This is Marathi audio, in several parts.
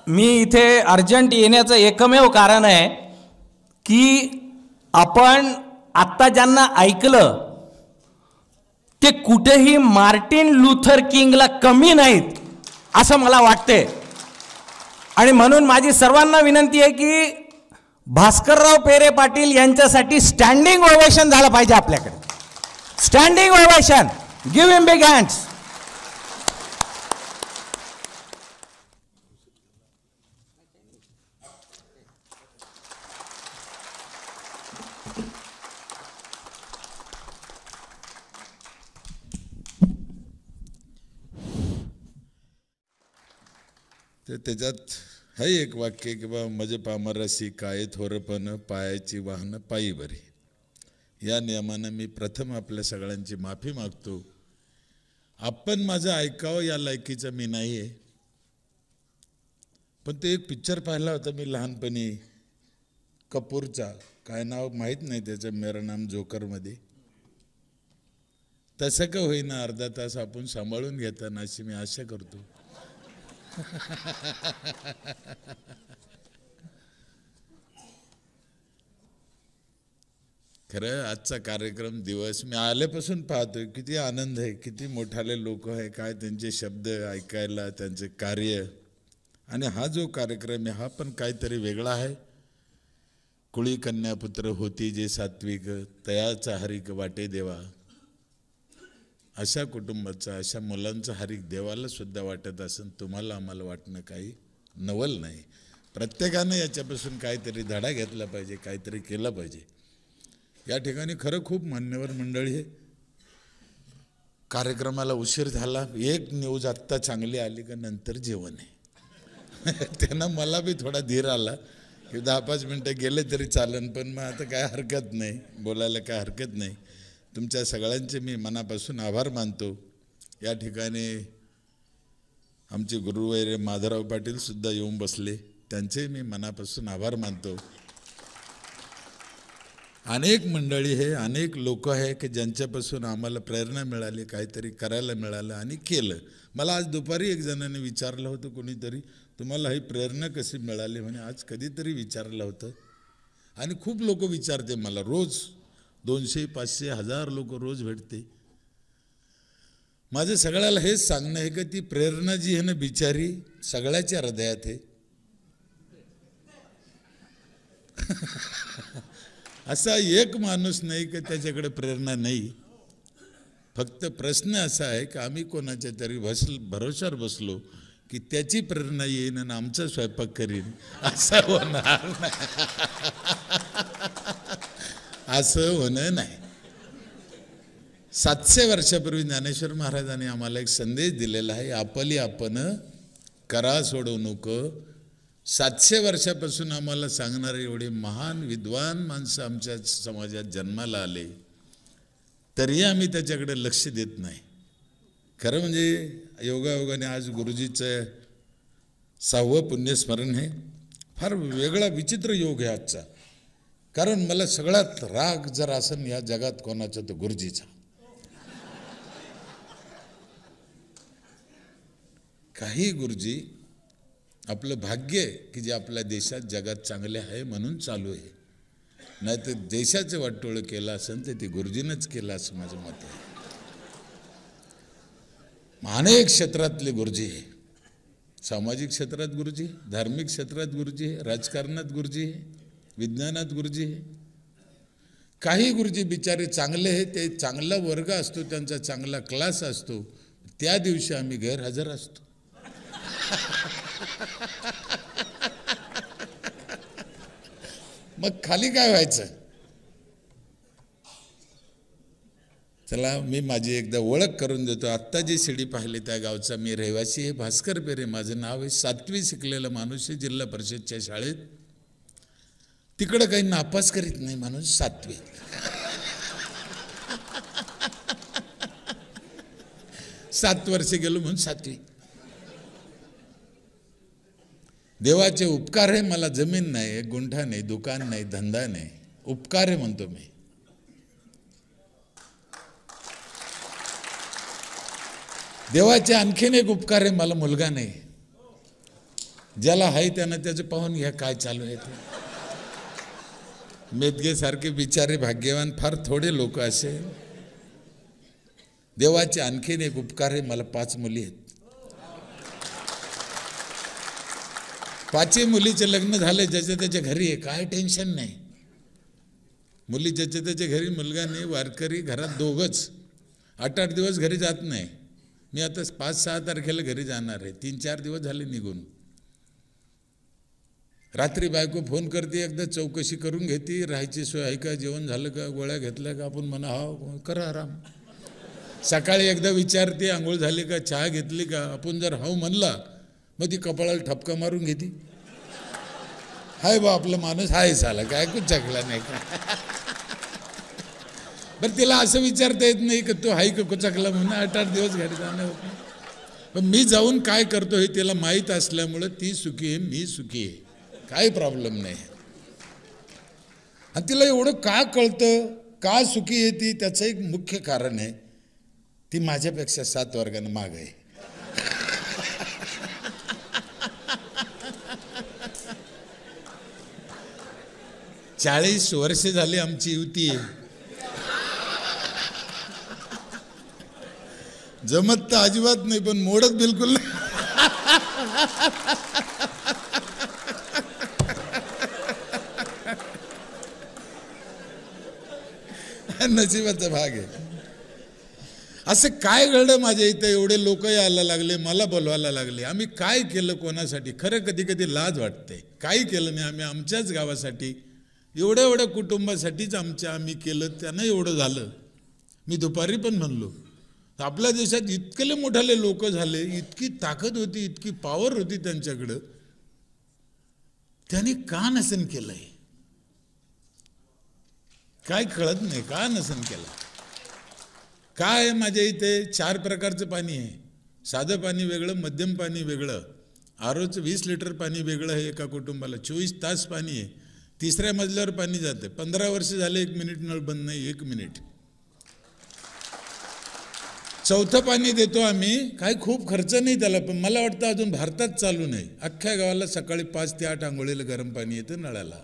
मी इथे अर्जंट येण्याचं एकमेव कारण आहे की आपण आत्ता ज्यांना ऐकलं ते कुठेही मार्टिन लुथर किंगला कमी नाहीत असं मला वाटते. आणि म्हणून माझी सर्वांना विनंती आहे की भास्करराव पेरे पाटील यांच्यासाठी स्टँडिंग ओवेशन झालं पाहिजे. आपल्याकडे स्टँडिंग ओवेशन. गिव्ह हिम बिग हँड्स. त्याच्यात हे एक वाक्य की बा मज पामरसी काय थोरपण पायाची वाहन पायी बरी. या नियमानं मी प्रथम आपल्या सगळ्यांची माफी मागतो. आपण माझं ऐकावं या लायकीचं मी नाही आहे. पण ते एक पिक्चर पाहिला होता मी लहानपणी कपूरचा, काय नाव माहीत नाही त्याचं, मेरा नाम जोकरमध्ये. तसं का होईना अर्धा तास आपण सांभाळून घेताना अशी मी आशा करतो. खरं आजचा कार्यक्रम दिवस मी आल्यापासून पाहतोय किती आनंद आहे, किती मोठाले लोक आहे, काय त्यांचे शब्द ऐकायला, त्यांचे कार्य. आणि हा जो कार्यक्रम आहे हा पण काहीतरी वेगळा आहे. कुळी कन्यापुत्र होती जे सात्विक, तयाचा हरिक वाटे देवा. अशा कुटुंबाचा, अशा मुलांचा हरिक देवाला सुद्धा वाटत असेल, तुम्हाला आम्हाला वाटणं काही नवल नाही. प्रत्येकानं याच्यापासून काहीतरी धडा घेतला पाहिजे, काहीतरी केलं पाहिजे. या ठिकाणी खरं खूप मान्यवर मंडळी आहे. कार्यक्रमाला उशीर झाला. एक न्यूज आत्ता चांगली आली का नंतर जेवण आहे. त्यांना मला बी थोडा धीर आला की 10-5 मिनटं गेले तरी चालन, पण मग आता काय हरकत नाही, बोलायला काय हरकत नाही. तुमच्या सगळ्यांचे मी मनापासून आभार मानतो. या ठिकाणी आमचे गुरुवैर माधवराव पाटील सुद्धा येऊन बसले, त्यांचे मी मनापासून आभार मानतो. अनेक मंडळी आहे, अनेक लोक आहे की ज्यांच्यापासून आम्हाला प्रेरणा मिळाली, काहीतरी करायला मिळालं आणि केलं. मला आज दुपारी एक जणांनी विचारलं होतं, कोणीतरी, तुम्हाला ही प्रेरणा कशी मिळाली म्हणे. आज कधीतरी विचारलं होतं. आणि खूप लोक विचारते मला रोज, 200, 500, 1000 लोक रोज भेटते. माझं सगळ्याला हेच सांगणं आहे की ती प्रेरणा जी आहे ना बिचारी सगळ्याच्या हृदयात आहे. असा एक माणूस नाही की त्याच्याकडे प्रेरणा नाही. फक्त प्रश्न असा आहे की आम्ही कोणाच्या तरी भरोशावर बसलो की त्याची प्रेरणा येईन आणि आमचा स्वयंपाक करीन, असं होणार नाही. असं होणं नाही. 700 वर्षापूर्वी ज्ञानेश्वर महाराजांनी आम्हाला एक संदेश दिलेला आहे, आपली आपण करा सोडवू नको. 700 वर्षापासून आम्हाला सांगणारे एवढे महान विद्वान माणसं आमच्या समाजात जन्माला आले, तरी आम्ही त्याच्याकडे लक्ष देत नाही. खरं म्हणजे योगायोगाने आज गुरुजीचं 6वं पुण्यस्मरण आहे. फार वेगळा विचित्र योग आहे आजचा. कारण मला सगळ्यात राग जर असेल या जगात कोणाचा तर गुरुजीचा. काही गुरुजी आपलं भाग्य आहे की जे आपल्या देशात जगात चांगले आहे म्हणून चालू आहे. नाही तर देशाचं वाटोळं केलं असेल तर ते गुरुजीनंच केलं असं माझं मत आहे. अनेक क्षेत्रातले गुरुजी आहे. सामाजिक क्षेत्रात गुरुजी, धार्मिक क्षेत्रात गुरुजी, राजकारणात गुरुजी, विज्ञानात गुरुजी. काही गुरुजी बिचारे चांगले आहे, ते चांगला वर्ग असतो, त्यांचा चांगला क्लास असतो, त्या दिवशी आम्ही गैरहजर असतो. मग खाली काय व्हायचं. चला मी माझी एकदा ओळख करून देतो. आत्ता जी शिडी पाहिली त्या गावचा मी रहिवासी आहे. भास्कर पेरे माझं नाव आहे. 7वी शिकलेला माणूस आहे. जिल्हा परिषदच्या शाळेत. तिकडं काही नापास करीत नाही माणूस. 7वी. 7 वर्ष गेलो म्हणून 7वी. देवाचे उपकार आहे. मला जमीन नाही, एक गुंठा नाही, दुकान नाही, धंदा नाही, उपकार आहे म्हणतो मी. देवाचे आणखीन एक उपकार आहे, मला मुलगा नाही. ज्याला आहे त्यानं त्याचं पाहून घ्या काय चालू आहे ते. मेदगेसारखे बिचारे भाग्यवान फार थोडे लोक असे. देवाचे आणखीन एक उपकार आहे, मला 5 मुली आहेत. 5 मुलीचे लग्न झाले, ज्याच्या त्याच्या घरी आहे, काय टेन्शन नाही. मुली ज्याच्या त्याच्या घरी, मुलगा नाही, वारकरी, घरात दोघंच. 8-8 दिवस घरी जात नाही. मी आता 5-6 तारखेला घरी जाणार आहे. 3-4 दिवस झाले निघून. रात्री बायको फोन करते, एकदा चौकशी करून घेते, राहायची सोय आहे का, जेवण झालं का, गोळ्या घेतल्या का. आपण म्हणा हा करा आराम. सकाळी एकदा विचारते, आंघोळ झाली का, चहा घेतली का. आपण जर हाव म्हणला मग ती कपाळाला ठपका मारून घेते. हाय बा आपला माणूस हाय झाला, काय कुचकला नाही का. बरं तिला असं विचारता येत नाही का तू हाय का कुचकला म्हणून. 8-8 दिवस घरी जाणं होत नाही. पण मी जाऊन काय करतो हे तिला माहीत असल्यामुळं ती सुखी आहे, मी सुखी आहे, काही प्रॉब्लेम नाही. आणि तिला एवढं का कळतं, का सुखी आहे ती, त्याचं एक मुख्य कारण आहे, ती माझ्यापेक्षा 7 वर्गानं माग आहे. « 40 वर्ष झाली आमची युती आहे. जमत तर अजिबात नाही, पण मोडत बिलकुल नाही. नशिबाचा भाग आहे. असं काय घडलं माझ्या इथं, एवढे लोक यायला लागले, मला बोलवायला लागले. आम्ही काय केलं कोणासाठी, खरं कधी कधी लाज वाटते. काही केलं नाही आम्ही, आमच्याच गावासाठी, एवढ्या कुटुंबासाठीच आम्ही केलं, त्यानं एवढं झालं. मी दुपारी पण म्हणलो, आपल्या देशात इतकले मोठाले लोक झाले, इतकी ताकद होती, इतकी पॉवर होती त्यांच्याकडं, त्यांनी का नसन केलंय, काय कळत नाही, का नसन केलं. काय माझ्या इथे 4 प्रकारचं पाणी आहे. साधं पाणी वेगळं, मध्यम पाणी वेगळं, आरोचं 20 लिटर पाणी वेगळं आहे एका कुटुंबाला. 24 तास पाणी आहे. 3ऱ्या मजल्यावर पाणी जाते. 15 वर्ष झाले 1 मिनिट नळ बंद नाही, 1 मिनिट. 4थं पाणी देतो आम्ही, काही खूप खर्च नाही त्याला, पण मला वाटतं अजून भारतात चालू नाही. अख्ख्या गावाला सकाळी 5 ते 8 आंघोळीला गरम पाणी येतं नळाला.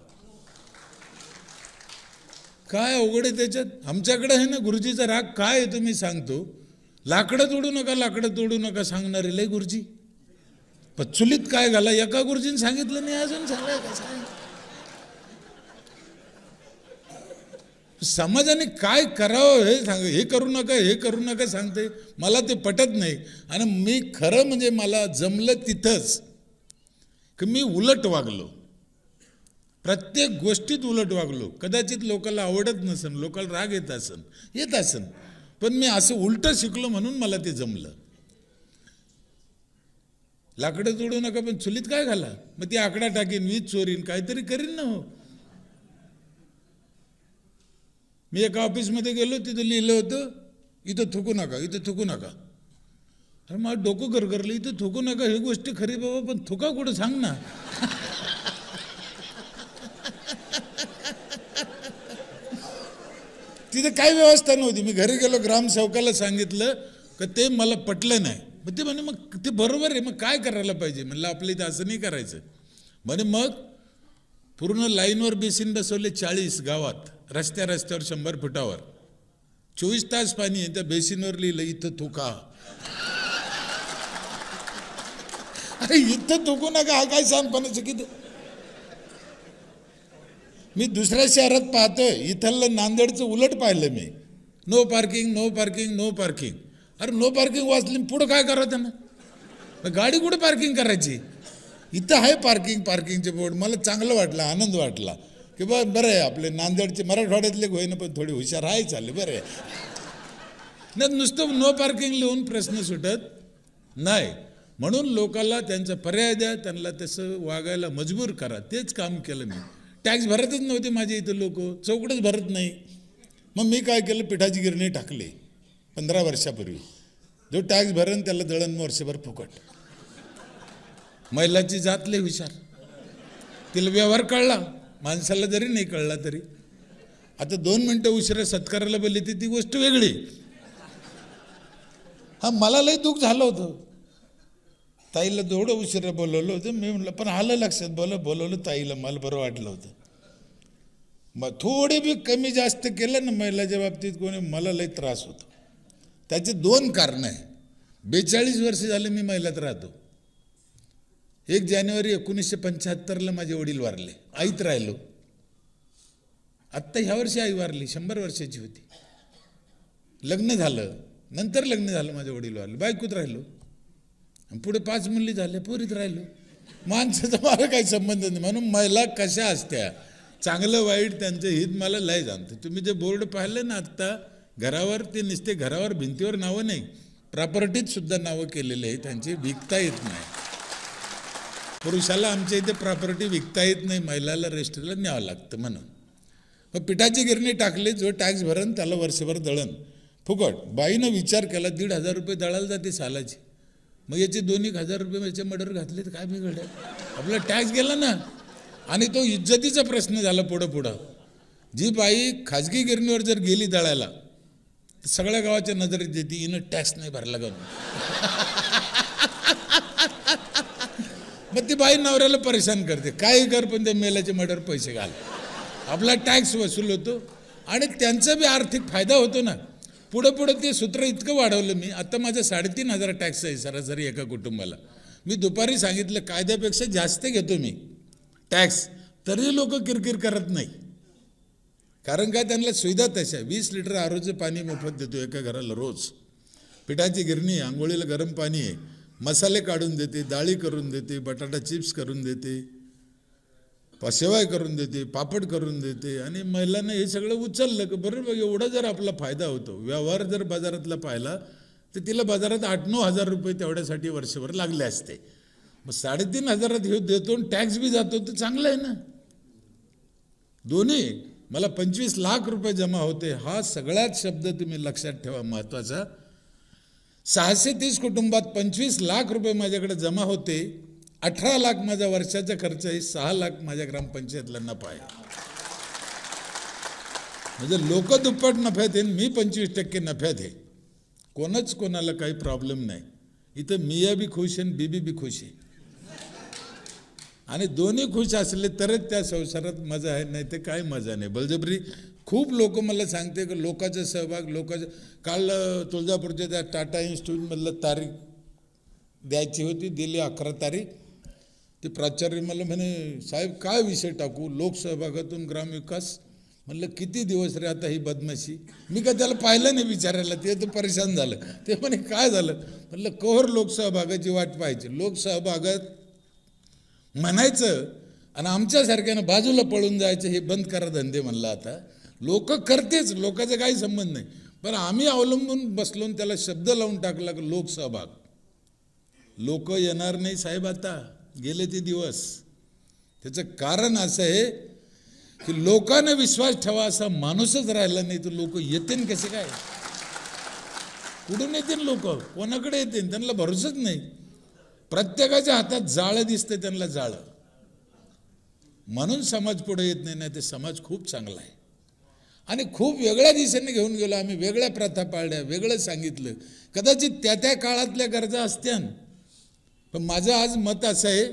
काय अवघड आहे त्याच्यात. आमच्याकडे आहे ना गुरुजीचा राग काय आहे तुम्ही सांगतो. लाकडं तोडू नका, लाकडं तोडू नका सांगणारे लय गुरुजी. पण चुलीत काय घाला, एका गुरुजीने सांगितलं नाही, अजून सांगाय का सांग. समाजाने काय करावं हे सांग, हे करू नका, हे करू नका सांगते, मला ते पटत नाही. आणि मी खरं म्हणजे मला जमलं तिथंच की मी उलट वागलो, प्रत्येक गोष्टीत उलट वागलो. कदाचित लोकांना आवडत नसन, लोकांना राग येत असन, पण मी असं उलट शिकलो म्हणून मला ते जमलं. लाकडं तोडू नका पण चुलीत काय घाला, मग ती आकडा टाकीन, वीज चोरीन, काहीतरी करीन ना. हो, मी एका ऑफिसमध्ये गेलो, तिथं लिहिलं होतं इथं थुकू नका, इथं थुकू नका. अरे माझं डोकं गरगरलं, इथं थुकू नका ही गोष्ट खरी बाबा, पण थुका कुठं सांग ना. तिथे काही व्यवस्था नव्हती. मी घरी गेलो, ग्रामसेवकाला सांगितलं की ते मला पटलं नाही. मग ते म्हणे मग ते बरोबर आहे, मग काय करायला पाहिजे. म्हणलं आपल्या इथं असं नाही करायचं. म्हणे मग पूर्ण लाईनवर बेसिन बसवले 40 गावात, रस्त्यावर 100 फुटावर, 24 तास पाणी आहे. त्या बेसिनवर लिहिलं इथं थुका. अरे इथं थुकू नका, हा काय सांगपणाचं किती. मी दुसऱ्या शहरात पाहतोय, इथलं नांदेडचं उलट पाहिलं मी. No parking, no parking, no parking. अरे नो पार्किंग वाचली, पुढं काय करावं त्यांना, गाडी कुठं पार्किंग करायची. इथं आहे पार्किंग, पार्किंगचे बोर्ड. मला चांगलं वाटलं, आनंद वाटला की बरं आहे, आपले नांदेडचे मराठवाड्यातले होईना पण थोडी हुशार आहे, चालले बरं आहे. नाही नुसतं नो पार्किंग लिहून प्रश्न सुटत नाही. म्हणून लोकांना त्यांचा पर्याय द्या, त्यांना तसं वागायला मजबूर करा. तेच काम केलं मी. टॅक्स भरतच नव्हते माझे इथं लोक, चौकडच भरत नाही. मग मी काय केलं, पिठाची गिरणी टाकली 15 वर्षापूर्वी. जो टॅक्स भरण त्याला दळण वर्षभर फुकट. महिलाची जात लय हुशार, तिला व्यवहार कळला, माणसाला जरी नाही कळला तरी. आता 2 मिनिटं उशिरा सत्काराला बोलली ती गोष्ट वेगळी. हा मला लय दुःख झालं होतं. ताईला थोडं उशिरा बोलवलं होतं. मी म्हटलं पण आलं लक्षात, बोलवलं ताईला, मला बरं वाटलं होतं. मग थोडे बी कमी जास्त केलं ना महिलाच्या बाबतीत कोणी, मला लई त्रास होतो. त्याचे 2 कारणं आहे. 42 वर्ष झाले मी महिलात राहतो. 1 जानेवारी 1975ला माझे वडील वारले, आईत राहिलो. आत्ता ह्या वर्षी आई वारली, 100 वर्षाची होती. लग्न झालं, नंतर लग्न झालं, माझे वडील वारले, बायकोत राहिलो. पुढे 5 मुली झाल्या, पुरीत राहिलो. माणसाचा मला काही संबंध नाही. म्हणून महिला कशा असत्या, चांगलं वाईट त्यांचं हित मला लय जाणतं. तुम्ही जे बोर्ड पाहिलं ना आत्ता घरावर, ते नुसते घरावर भिंतीवर नावं नाही, प्रॉपर्टीत सुद्धा नावं केलेले आहे. त्यांची विकता येत नाही. पुरुषाला आमच्या इथे प्रॉपर्टी विकता येत नाही, महिलाला रजिस्ट्रीला न्यावं लागतं म्हणून. मग पिठाची गिरणी टाकली, जो टॅक्स भरण त्याला वर्षभर दळण फुकट. बाईनं विचार केला 1,500 रुपये दळायला जाते सालाची, मग याचे 2,000 रुपये याचे मर्डर घातले तर काय बिघडलं, आपला टॅक्स गेला ना. आणि तो इज्जतीचा प्रश्न झाला पुढं. जी बाई खाजगी गिरणीवर जर गेली दळायला, तर सगळ्या गावाच्या नजरेत येते, हिनं टॅक्स नाही भरला का. मग ती बाई नवऱ्याला परेशान करते, काय कर पण त्या मेल्याचे मर्डर पैसे घाल, आपला टॅक्स वसूल होतो आणि त्यांचा बी आर्थिक फायदा होतो ना. पुढं ते सूत्र इतकं वाढवलं मी. आता माझं 3,500 टॅक्स आहे सरासरी एका कुटुंबाला. मी दुपारी सांगितलं कायद्यापेक्षा जास्त घेतो मी टॅक्स, तरी लोक किरकिर करत नाही. कारण काय, त्यांना सुविधा तशा. 20 लिटर आरोचं पाणी मोफत देतो एका घराला रोज. पिठाची गिरणी, आंघोळीला गरम पाणी आहे, मसाले काढून देते, डाळी करून देते, बटाटा चिप्स करून देते, शेवाय करून देते, पापड करून देते. आणि महिलांना हे सगळं उचललं की बरोबर एवढा जर आपला फायदा होतो. व्यवहार जर बाजारातला पाहिला तर तिला बाजारात 8-9 रुपये तेवढ्यासाठी वर्षभर लागले असते. मग 3,500 हे देतो, टॅक्स बी जातो, तर चांगलं आहे ना. दोन्ही मला 25 लाख रुपये जमा होते. हा सगळ्यात शब्द तुम्ही लक्षात ठेवा, महत्त्वाचा. 630 कुटुंबात 25 लाख रुपये माझ्याकडे जमा होते. 18 लाख माझा वर्षाचा खर्च आहे, 6 लाख माझ्या ग्रामपंचायतला नफा आहे. म्हणजे लोक दुप्पट नफ्यात आहे, मी 25% नफ्यात आहे. कोणाला काही प्रॉब्लेम नाही. इथं मिया बी खुश आहे, बीबी बी खुश आहे. आणि दोन्ही खुश असले तरच त्या संसारात मजा आहे, नाही तर काय मजा नाही. बळजबरी खूप लोक मला सांगते की लोकांचा सहभाग, काल तुळजापूरच्या त्या टाटा इन्स्टिट्यूटमधलं तारीख द्यायची होती, दिली 11 तारीख. ते प्राचार्य मला म्हणे, साहेब काय विषय टाकू, लोकसहभागातून ग्रामविकास. म्हणलं किती दिवस रे आता ही बदमाशी. मी काय त्याला पाहिलं नाही विचारायला, ते तर परेशान झालं. ते म्हणे काय झालं. म्हणलं कव्हर लोकसहभागाची वाट पाहायची. लोकसहभागात म्हणायचं आणि आमच्यासारख्यानं बाजूला पळून जायचं, हे बंद करा धंदे. म्हणलं आता लोक करतेच, लोकांचा काही संबंध नाही, पण आम्ही अवलंबून बसलो त्याला शब्द लावून टाकला की लोकसहभाग. लोक येणार नाही साहेब, आता गेले ते दिवस. त्याचं कारण असं आहे की लोकांना विश्वास ठेवा असा माणूसच राहिला नाही, तर लोक येतील कसे काय, कुठून येतील लोक, कोणाकडे येतील, त्यांना भरोसाच नाही. प्रत्येकाच्या हातात जाळं दिसतं, त्यांना जाळं. म्हणून समाज पुढे येत नाही. नाही ते समाज खूप चांगला आहे आणि खूप वेगळ्या दिशेने घेऊन गेलो आम्ही. वेगळ्या प्रथा पाळल्या, वेगळं सांगितलं. कदाचित त्या काळातल्या गरजा असत्या, पण माझं आज मत असं आहे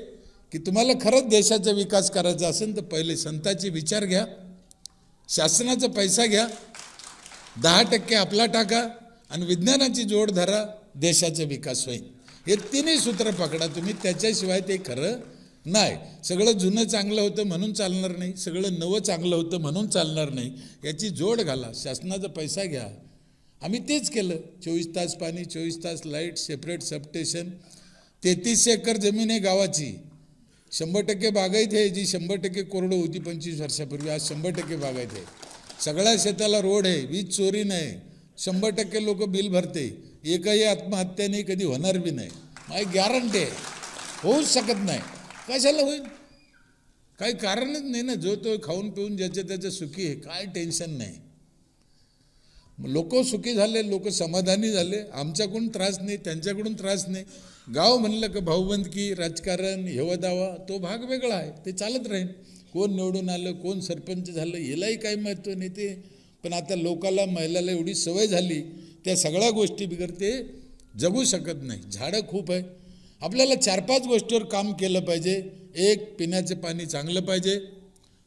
की तुम्हाला खरंच देशाचा विकास करायचा असेल तर पहिले संतांचे विचार घ्या, शासनाचा पैसा घ्या, 10% आपला टाका आणि विज्ञानाची जोड धरा, देशाचा विकास होईल. हे 3 सूत्र पकडा तुम्ही, त्याच्याशिवाय ते खरं नाही. सगळं जुनं चांगलं होतं म्हणून चालणार नाही, सगळं नवं चांगलं होतं म्हणून चालणार नाही. याची जोड घाला, शासनाचा पैसा घ्या. आम्ही तेच केलं. 24 तास पाणी, 24 तास लाईट, सेपरेट सबस्टेशन. 3300 एकर जमीन आहे गावाची. 100% बागायत आहे, जी 100% कोरडं होती 25 वर्षापूर्वी, आज 100% बागायत आहे. सगळ्या शेताला रोड आहे, वीज चोरी नाही, 100% लोक बिल भरते. एकही आत्महत्या नाही, कधी होणार बी नाही, माझी गॅरंटी आहे. होऊच शकत नाही. कशाला होईल, काही कारणच नाही ना. जो तो खाऊन पिऊन ज्याच्या त्याचं सुखी आहे, काय टेन्शन नाही. लोक सुखी झाले, लोक समाधानी झाले. आमच्याकडून त्रास नाही, त्यांच्याकडून त्रास नाही. गाव म्हणलं का भाऊबंदकी, राजकारण, हेवा-दावा, तो भाग वेगळा आहे, ते चालत राहील. कोण निवडून आलं, कोण सरपंच झालं, यालाही काही महत्त्व नाही ते. पण आता लोकाला, महिलाला एवढी सवय झाली, त्या सगळ्या गोष्टी बिगर ते जगू शकत नाही. झाडं खूप आहे आपल्याला 4-5 गोष्टीवर काम केलं पाहिजे. 1, पिण्याचे पाणी चांगलं पाहिजे.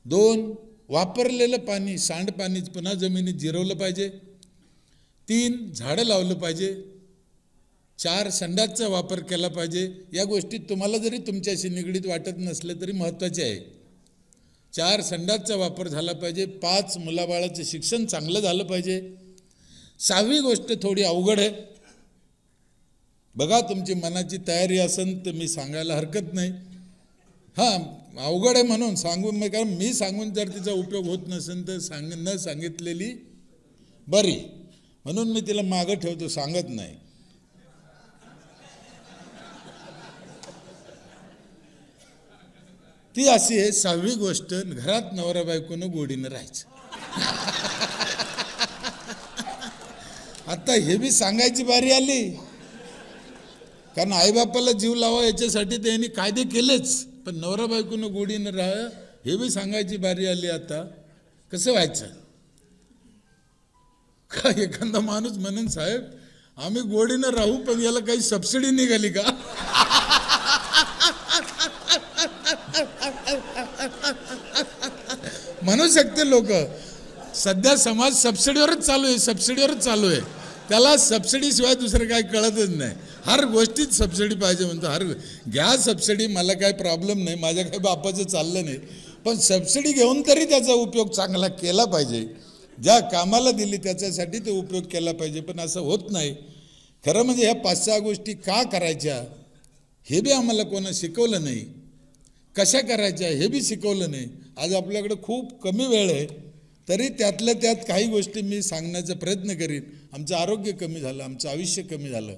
2, वापरलेलं पाणी, सांडपाणी पुन्हा जमिनीत जिरवलं पाहिजे. 3, झाडं लावलं पाहिजे. 4, संडासचा वापर केला पाहिजे. या गोष्टी तुम्हाला जरी तुमच्याशी निगडीत वाटत नसले तरी महत्त्वाचे आहे. 4, संडासचा वापर झाला पाहिजे. 5, मुलाबाळाचं शिक्षण चांगलं झालं पाहिजे. 6वी गोष्ट थोडी अवघड आहे. बघा, तुमची मनाची तयारी असेल तर मी सांगायला हरकत नाही. अवघड आहे म्हणून सांगून मी, कारण मी सांगून जर तिचा उपयोग होत नसेल तर न सांगितलेली बरी, म्हणून मी तिला मागं ठेवतो, सांगत नाही. ती अशी आहे. 6वी गोष्ट, घरात नवरा बायकोनं गोडीनं राहायचं. आता हे बी सांगायची बारी आली, कारण आईबापाला जीव लावा याच्यासाठी त्यांनी कायदे केलेच, पण नवरा बायकोनं गोडीनं राहा हे बी सांगायची बारी आली. आता कसं व्हायचं? का एखादा माणूस म्हणून, साहेब आम्ही गोडीनं राहू पण याला काही सबसिडी निघाली का? म्हणू शकते लोक. सध्या समाज सबसिडीवरच चालू आहे. त्याला सबसिडीशिवाय दुसरं काही कळतच नाही. हर गोष्टीत सबसिडी पाहिजे म्हणतो. घ्या सबसिडी, मला काही प्रॉब्लेम नाही, माझ्या काही बापाचं चाललं नाही, पण सबसिडी घेऊन तरी त्याचा उपयोग चांगला केला पाहिजे. ज्या कामाला दिली त्याच्यासाठी ते उपयोग केला पाहिजे, पण असं होत नाही. खरं म्हणजे ह्या 5-6 गोष्टी का करायच्या हे बी आम्हाला कोणा शिकवलं नाही, कशा करायच्या हे बी शिकवलं नाही. आज आपल्याकडे खूप कमी वेळ आहे, तरी त्यातल्या त्यात काही गोष्टी मी सांगण्याचा प्रयत्न करीन. आमचं आरोग्य कमी झालं, आमचं आयुष्य कमी झालं.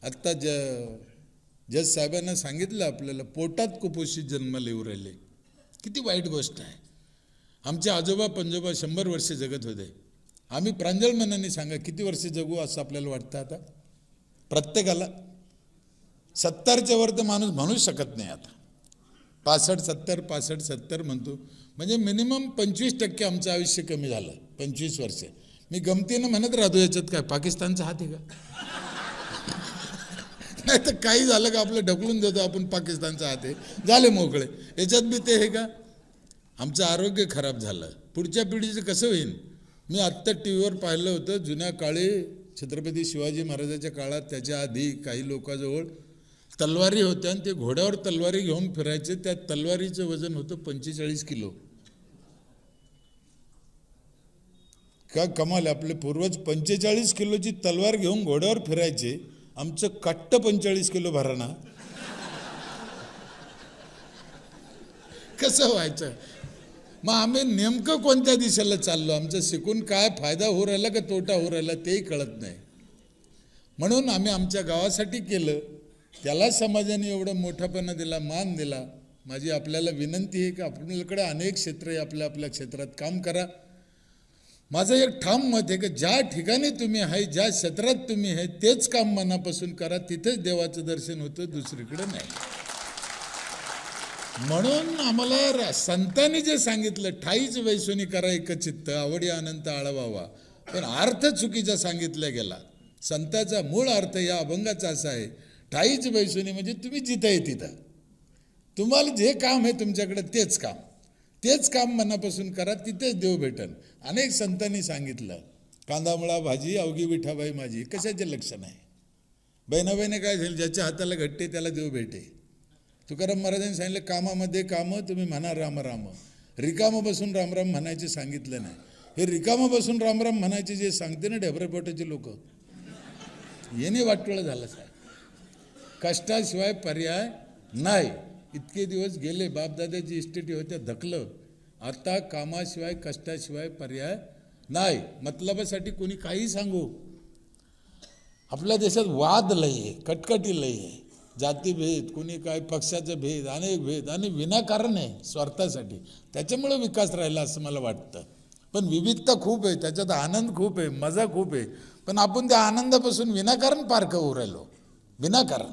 आत्ता जज साहेबांना सांगितलं आपल्याला पोटात कुपोषित जन्माला येऊ राहिले. किती वाईट गोष्ट आहे. आमचे आजोबा पंजोबा 100 वर्षे जगत होते. आम्ही प्रांजळ मनाने सांगा किती वर्षे जगू असं आपल्याला वाटतं आता प्रत्येकाला? 70च्या वर तर माणूस म्हणू शकत नाही आता. 65-70 म्हणतो, म्हणजे मिनिमम 25% आमचं आयुष्य कमी झालं. 25 वर्षे. मी गमतीनं म्हणत राहतो, याच्यात काय पाकिस्तानचा हात आहे का? नाही तर काही झालं का आपलं ढकलून देतो आपण, पाकिस्तानचा हात आहे, झाले मोकळे. याच्यात बी ते हे का? आमचं आरोग्य खराब झालं. पुढच्या पिढीचं कसं होईल? मी आत्ता टीव्हीवर पाहिलं होतं, जुन्या काळी छत्रपती शिवाजी महाराजाच्या काळात, त्याच्या आधी काही लोकांजवळ तलवारी होत्या आणि ते घोड्यावर तलवारी घेऊन फिरायचे. त्या तलवारीचं वजन होतं 45 किलो. का कमाल! आपले पूर्वज 45 किलोची तलवार घेऊन घोड्यावर फिरायचे. आमचं कट्ट 45 किलो भरणा. कसं व्हायचं? मग आम्ही नेमकं कोणत्या दिशेला चाललो? आमचं शिकून काय फायदा होऊ राहिला का तोटा होऊ राहिला तेही कळत नाही. म्हणून आम्ही आमच्या गावासाठी केलं, त्याला समाजाने एवढा मोठापणा दिला, मान दिला. माझी आपल्याला विनंती आहे की आपल्याकडे अनेक क्षेत्र आहे, आपल्या क्षेत्रात काम करा. माझं एक ठाम मत आहे की ज्या ठिकाणी तुम्ही आहे, ज्या क्षेत्रात तुम्ही आहे, तेच काम मनापासून करा. तिथेच देवाचं दर्शन होतं, दुसरीकडे नाही. म्हणून आम्हाला संतांनी जे सांगितलं, ठाईच वैसोनी करा एकचित्त, आवडी अनंत आळवावा, पण अर्थ चुकीचा सांगितला गेला. संताचा मूळ अर्थ या अभंगाचा असा आहे, ठाईच वैसोनी म्हणजे तुम्ही जिथं आहे तिथं, तुम्हाला जे काम आहे तुमच्याकडे तेच काम मनापासून करा, तिथेच देव भेटन. अनेक संतांनी सांगितलं, कांदामुळा भाजी अवघी विठाबाई माझी. कशाचे लक्षण आहे? बहिणाबाईने काय झालं, ज्याच्या हाताला घट्टे त्याला देव भेटे. तुकाराम महाराजांनी सांगितलं, कामामध्ये कामं, तुम्ही म्हणा राम राम. रिकामं बसून रामराम म्हणायचे सांगितलं नाही. हे रिकामं बसून रामराम म्हणायचे जे सांगते ना ढेबरेपोटाचे लोक, येणे वाटोळं झालं साहेब. कष्टाशिवाय पर्याय नाही. इतके दिवस गेले, बापदादाची इस्टेटी होत्या धकलं. आता कामाशिवाय कष्टाशिवाय पर्याय नाही. मतलबासाठी कोणी काही सांगू. आपल्या देशात वाद लय आहे, कटकटी लय आहे, जातीभेद, कोणी काय पक्षाचं भेद, अनेक भेद आणि विनाकारण आहे स्वार्थासाठी. त्याच्यामुळे विकास राहिला असं मला वाटतं. पण विविधता खूप आहे, त्याच्यात आनंद खूप आहे, मजा खूप आहे. पण आपण त्या आनंदापासून विनाकारण पारखं होऊ राहिलो, विनाकारण.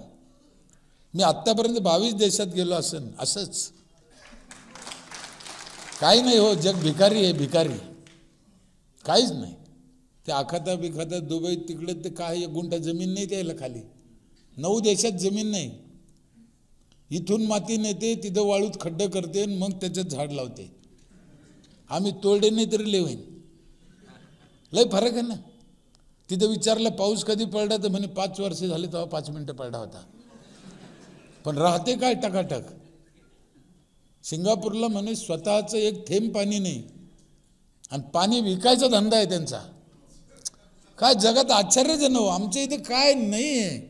मी आत्तापर्यंत 22 देशात गेलो असंच. काही नाही हो, जग भिकारी आहे, भिकारी. काहीच नाही. ते आखाता बिखाता दुबई तिकडे ते काय 1 गुंठा जमीन नाही द्यायला खाली. 9 देशात जमीन नाही. इथून माती नेते, तिथं वाळूत खड्डं करते आणि मग त्याच्यात झाड लावते. आम्ही तोडे नाही तरी लेवईन. लय फरक आहे ना. तिथं विचारलं पाऊस कधी पडला तर म्हणे 5 वर्ष झाले तेव्हा 5 मिनिटं पडला होता. पण राहते काय टकाटक. सिंगापूरला म्हणे स्वतःचं एक थेंब पाणी नाही आणि पाणी विकायचा धंदा आहे त्यांचा. काय जगात आश्चर्यजनक हो. आमच्या इथे काय नाही आहे.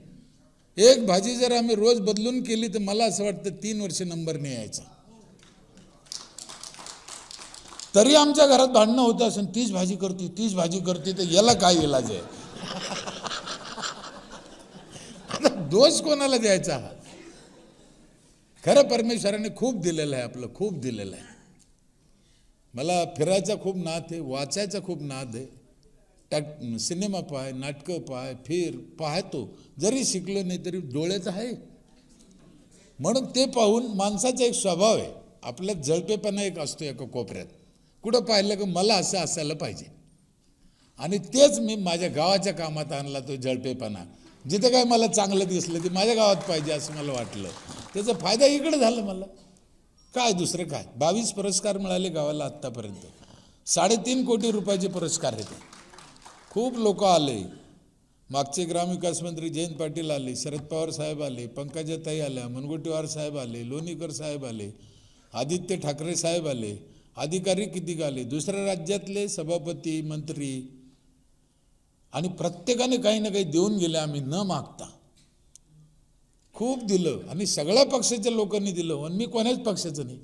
एक भाजी जर आम्ही रोज बदलून केली तर मला असं वाटतं 3 वर्ष नंबर नाही यायचा. तरी आमच्या घरात भांडणं होतं असं, तीच भाजी करते, तीच भाजी करते, तर याला काय इलाज आहे. आता दोष कोणाला द्यायचा. खरं परमेश्वराने खूप दिलेलं आहे, आपलं खूप दिलेलं आहे. मला फिरायचा खूप नाद आहे, वाचायचा खूप नाद आहे. सिनेमा पाय, नाटकं पाय, फिर पाहतो. जरी शिकलो नाही तरी डोळ्याचं आहे. म्हणून ते पाहून माणसाचा एक स्वभाव आहे, आपल्यात जळपेपणा एक असतो एका कोपऱ्यात. कुठं पाहिलं की मला असं असायला पाहिजे. आणि तेच मी माझ्या गावाच्या कामात आणला, तो जळपेपणा. जिथं काय मला चांगलं दिसलं ते माझ्या गावात पाहिजे असं मला वाटलं. त्याचा फायदा इकडे झाला मला. काय दुसरं काय. 22 पुरस्कार मिळाले गावाला आत्तापर्यंत. 3.5 कोटी रुपयाचे पुरस्कार आहेत. खूप लोक आले. मागचे ग्रामविकास मंत्री जयंत पाटील आले, शरद पवार साहेब आले, पंकजाताई आल्या, मुनगंटीवार साहेब आले, लोणीकर साहेब आले, आदित्य ठाकरे साहेब आले, अधिकारी किती आले, दुसऱ्या राज्यातले सभापती, मंत्री, आणि प्रत्येकाने काही ना काही देऊन गेले. आम्ही न मागता खूप दिलं आणि सगळ्या पक्षाच्या लोकांनी दिलं. आणि मी कोणाच पक्षाचं नाही.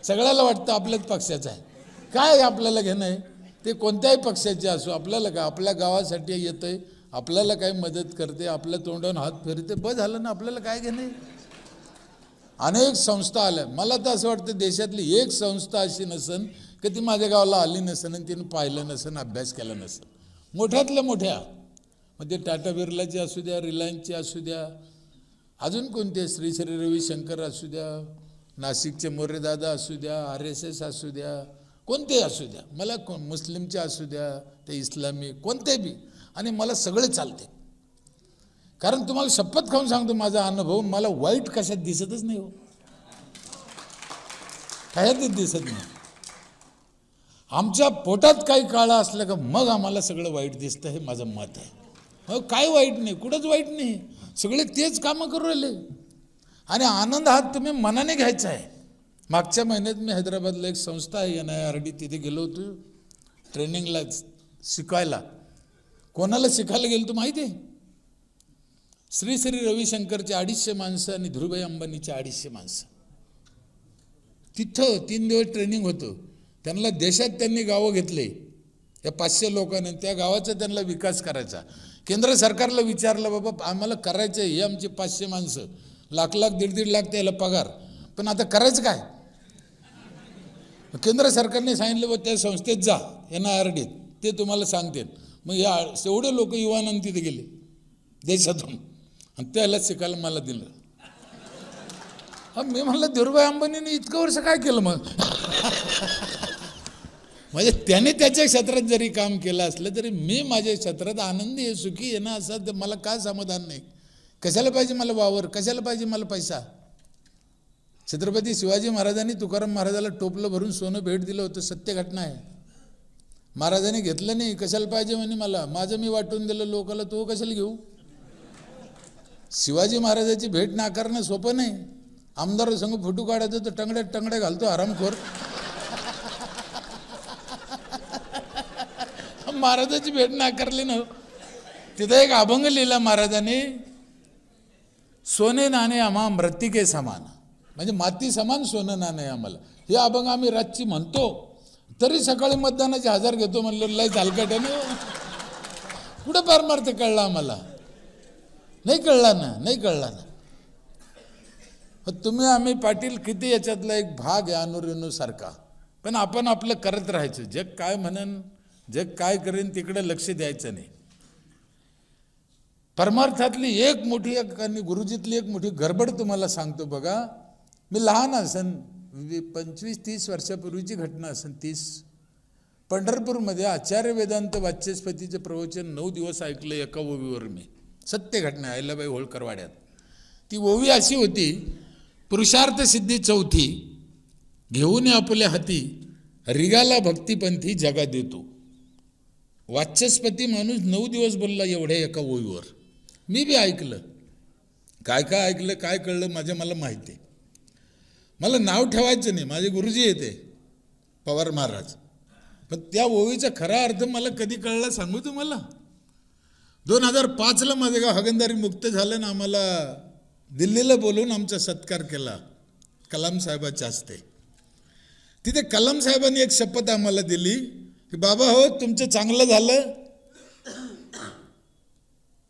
सगळ्याला वाटतं आपल्याच पक्षाचं आहे. काय आपल्याला घेणं आहे ते कोणत्याही पक्षाचे असो. आपल्याला काय, आपल्या गावासाठी येतंय, आपल्याला काय मदत करते, आपल्या तोंडावर हात फिरते, बस झालं ना. आपल्याला काय घेणं आहे. अनेक संस्था आल्या. मला तर असं वाटतं देशातली एक संस्था अशी नसन की ती माझ्या गावाला आली नसन आणि तिनं पाहिलं नसन, अभ्यास केला नसन. मोठ्यातल्या मोठ्या, मग ते टाटा बिर्लाची असू द्या, रिलायन्सची असू द्या, अजून कोणते, श्री रविशंकर असू द्या, नाशिकचे मोरेदादा असू द्या, RSS असू द्या, कोणते असू द्या, मला मुस्लिमचे असू द्या, ते इस्लामी, कोणते बी, आणि मला सगळे चालते. कारण तुम्हाला शपथ खाऊन सांगतो, माझा अनुभव, मला वाईट कशात दिसतच नाही हो. कशातच दिसत नाही. आमच्या पोटात काही काळा असलं का मग आम्हाला सगळं वाईट दिसतं, हे माझं मत आहे. हो, काय वाईट नाही, कुठंच वाईट नाही. सगळे तेच कामं करू राहिले. आणि आनंद हा तुम्ही मनाने घ्यायचा आहे. मागच्या महिन्यात मी हैदराबादला एक संस्था आहे NIRD, तिथे गेलो होतो ट्रेनिंगला, शिकायला. कोणाला शिकायला गेलो तो माहिती आहे? श्री रविशंकरचे 250 माणसं आणि धीरूभाई अंबानीचे 250 माणसं. तिथं 3 दिवस ट्रेनिंग होतं. त्यांना देशात त्यांनी गावं घेतले या 500 लोकांनी. त्या गावाचा त्यांना विकास करायचा. केंद्र सरकारला विचारलं, बाबा आम्हाला करायचं आहे, हे आमचे 500 माणसं, लाख 1.5 लाख त्याला पगार, पण आता करायचं काय. केंद्र सरकारने सांगितलं, बा त्या संस्थेत जा, NIRD, ते तुम्हाला सांगते. मग या एवढे लोक युवानंद तिथे गेले देशातून आणि त्याला शिकायला मला दिलं. मी म्हणलं धीरूभाई अंबानीने इतकं वर्ष काय केलं मग. म्हणजे त्याने त्याच्या क्षेत्रात जरी काम केलं असलं तरी मी माझ्या क्षेत्रात आनंदी आहे, सुखी आहे ना. असं तर मला काय समाधान नाही. कशाला पाहिजे मला वावर, कशाला पाहिजे मला पैसा. छत्रपती शिवाजी महाराजांनी तुकाराम महाराजाला टोपलं भरून सोनं भेट दिलं होतं, सत्य घटना आहे. महाराजांनी घेतलं नाही, कशाला पाहिजे म्हणे मला, माझं मी वाटून दिलं लोकाला, तो कशाला घेऊ. शिवाजी महाराजाची भेट नाकारणं सोपं नाही. आमदार संग फोटो काढायचं तर टंगड्या घालतो आरामखोर. महाराजाची भेट नाकारली ना. तिथं एक अभंग लिहिला महाराजांनी, सोने नाणे आम्हा मृत्तिके समान, म्हणजे माती समान सोनं नाणे आम्हाला. हे अभंग आम्ही रातची म्हणतो, तरी सकाळी मतदानाचे 1000 घेतो म्हणलं. लय झालकाट्यानं कुठं पारमार्थ कळला आम्हाला. नाही कळला ना. तुम्ही आम्ही पाटील किती याच्यातला एक भाग आहे अनुरेणूसारखा. पण आपण आपलं करत राहायचं. जग काय म्हणन, जग काय करेन तिकडे लक्ष द्यायचं नाही. परमार्थातली एक मोठी आणि गुरुजीतली एक मोठी गडबड तुम्हाला सांगतो बघा. मी लहान असन, 25-30 वर्षापूर्वीची घटना असन. 30 पंढरपूरमध्ये आचार्य वेदांत वाचस्पतीचे प्रवचन 9 दिवस ऐकलं एका ओवीवर मी. सत्य घटना अहिल्याबाई होळकर वाड्यात. ती ओवी अशी होती, पुरुषार्थ सिद्धी चौथी, घेऊन आपल्या हाती, रिगाला भक्तिपंथी जगा देतो. वाचस्पती माणूस 9 दिवस बोलला एवढ्या एका ओवीवर. मी बी ऐकलं, काय काय ऐकलं, काय कळलं मला माहिती आहे. मला नाव ठेवायचं नाही, माझे गुरुजी येते पवार महाराज, पण त्या ओवीचा खरा अर्थ मला कधी कळला सांगू तुम्हाला. 2005ला माझं गाव हगंदारी मुक्त झालं ना, आम्हाला दिल्लीला बोलवून आमचा सत्कार केला कलाम साहेबाच्या हस्ते. तिथे कलाम साहेबांनी एक शपथ आम्हाला दिली की बाबा हो, तुमचं चांगलं झालं,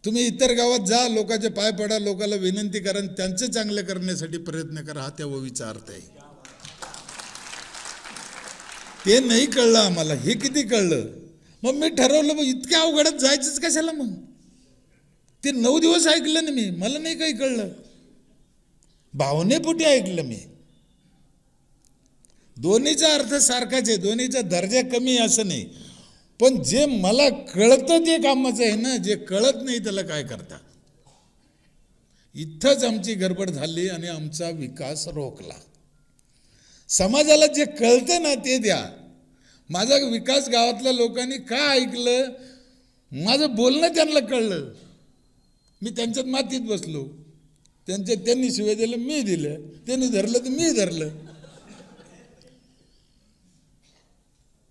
तुम्ही इतर गावात जा, लोकांचे पाय पडा, लोकांना विनंती करा, त्यांचं चांगलं करण्यासाठी प्रयत्न करा. हा त्या ओवीचा अर्थ आहे. ते नाही कळलं आम्हाला, हे किती कळलं. मग मी ठरवलं, मग इतक्या अवघडात जायचंच कशाला. मग ते 9 दिवस ऐकलं ना मी, मला नाही काही कळलं, भावनेपोटी ऐकलं मी. दोन्हीचा अर्थ सारखाच आहे, दोन्हीचा दर्जा कमी असं नाही, पण जे मला कळतं ते कामाचं आहे ना, जे कळत नाही त्याला काय करता. इथंच आमची गडबड झाली आणि आमचा विकास रोखला. समाजाला जे कळतं ना ते द्या. माझा विकास गावातल्या लोकांनी का ऐकलं, माझं बोलणं त्यांना कळलं. मी त्यांच्यात मातीत बसलो, त्यांनी शिवाय दिलं, मी दिलं, त्यांनी धरलं तर मी धरलं.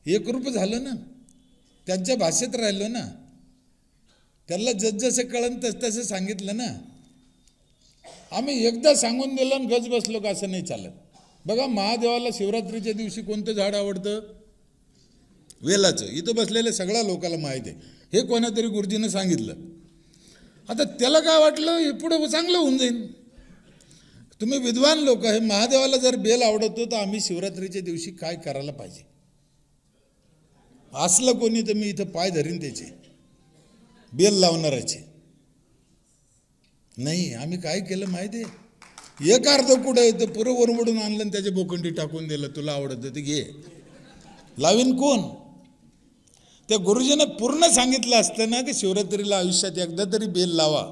एकरूप झालं ना, त्यांच्या भाषेत राहिलो ना, त्यांना जसं कळन तसं सांगितलं ना. आम्ही एकदा सांगून दिलं आणि गज बसलो का असं नाही चालत. बघा, महादेवाला शिवरात्रीच्या दिवशी कोणतं झाड आवडतं? वेलाचं. इथं बसलेल्या सगळ्या लोकांना माहिती आहे, हे कोणातरी गुरुजीनं सांगितलं. आता त्याला काय वाटलं, हे पुढं चांगलं होऊन जाईल. तुम्ही विद्वान लोक, हे महादेवाला जर बेल आवडतो तर आम्ही शिवरात्रीच्या दिवशी काय करायला पाहिजे. असलं कोणी तर मी इथं पाय धरीन त्याचे, बेल लावणाराचे नाही. आम्ही काय केलं माहिती आहे, एक अर्ध कुठं येतं पुरं वरवडून आणलं आणि त्याचे बोकंडी टाकून दिलं, तुला आवडतं ते घे. लावीन कोण? त्या गुरुजीनं पूर्ण सांगितलं असतं ना की शिवरात्रीला आयुष्यात एकदा तरी बेल लावा,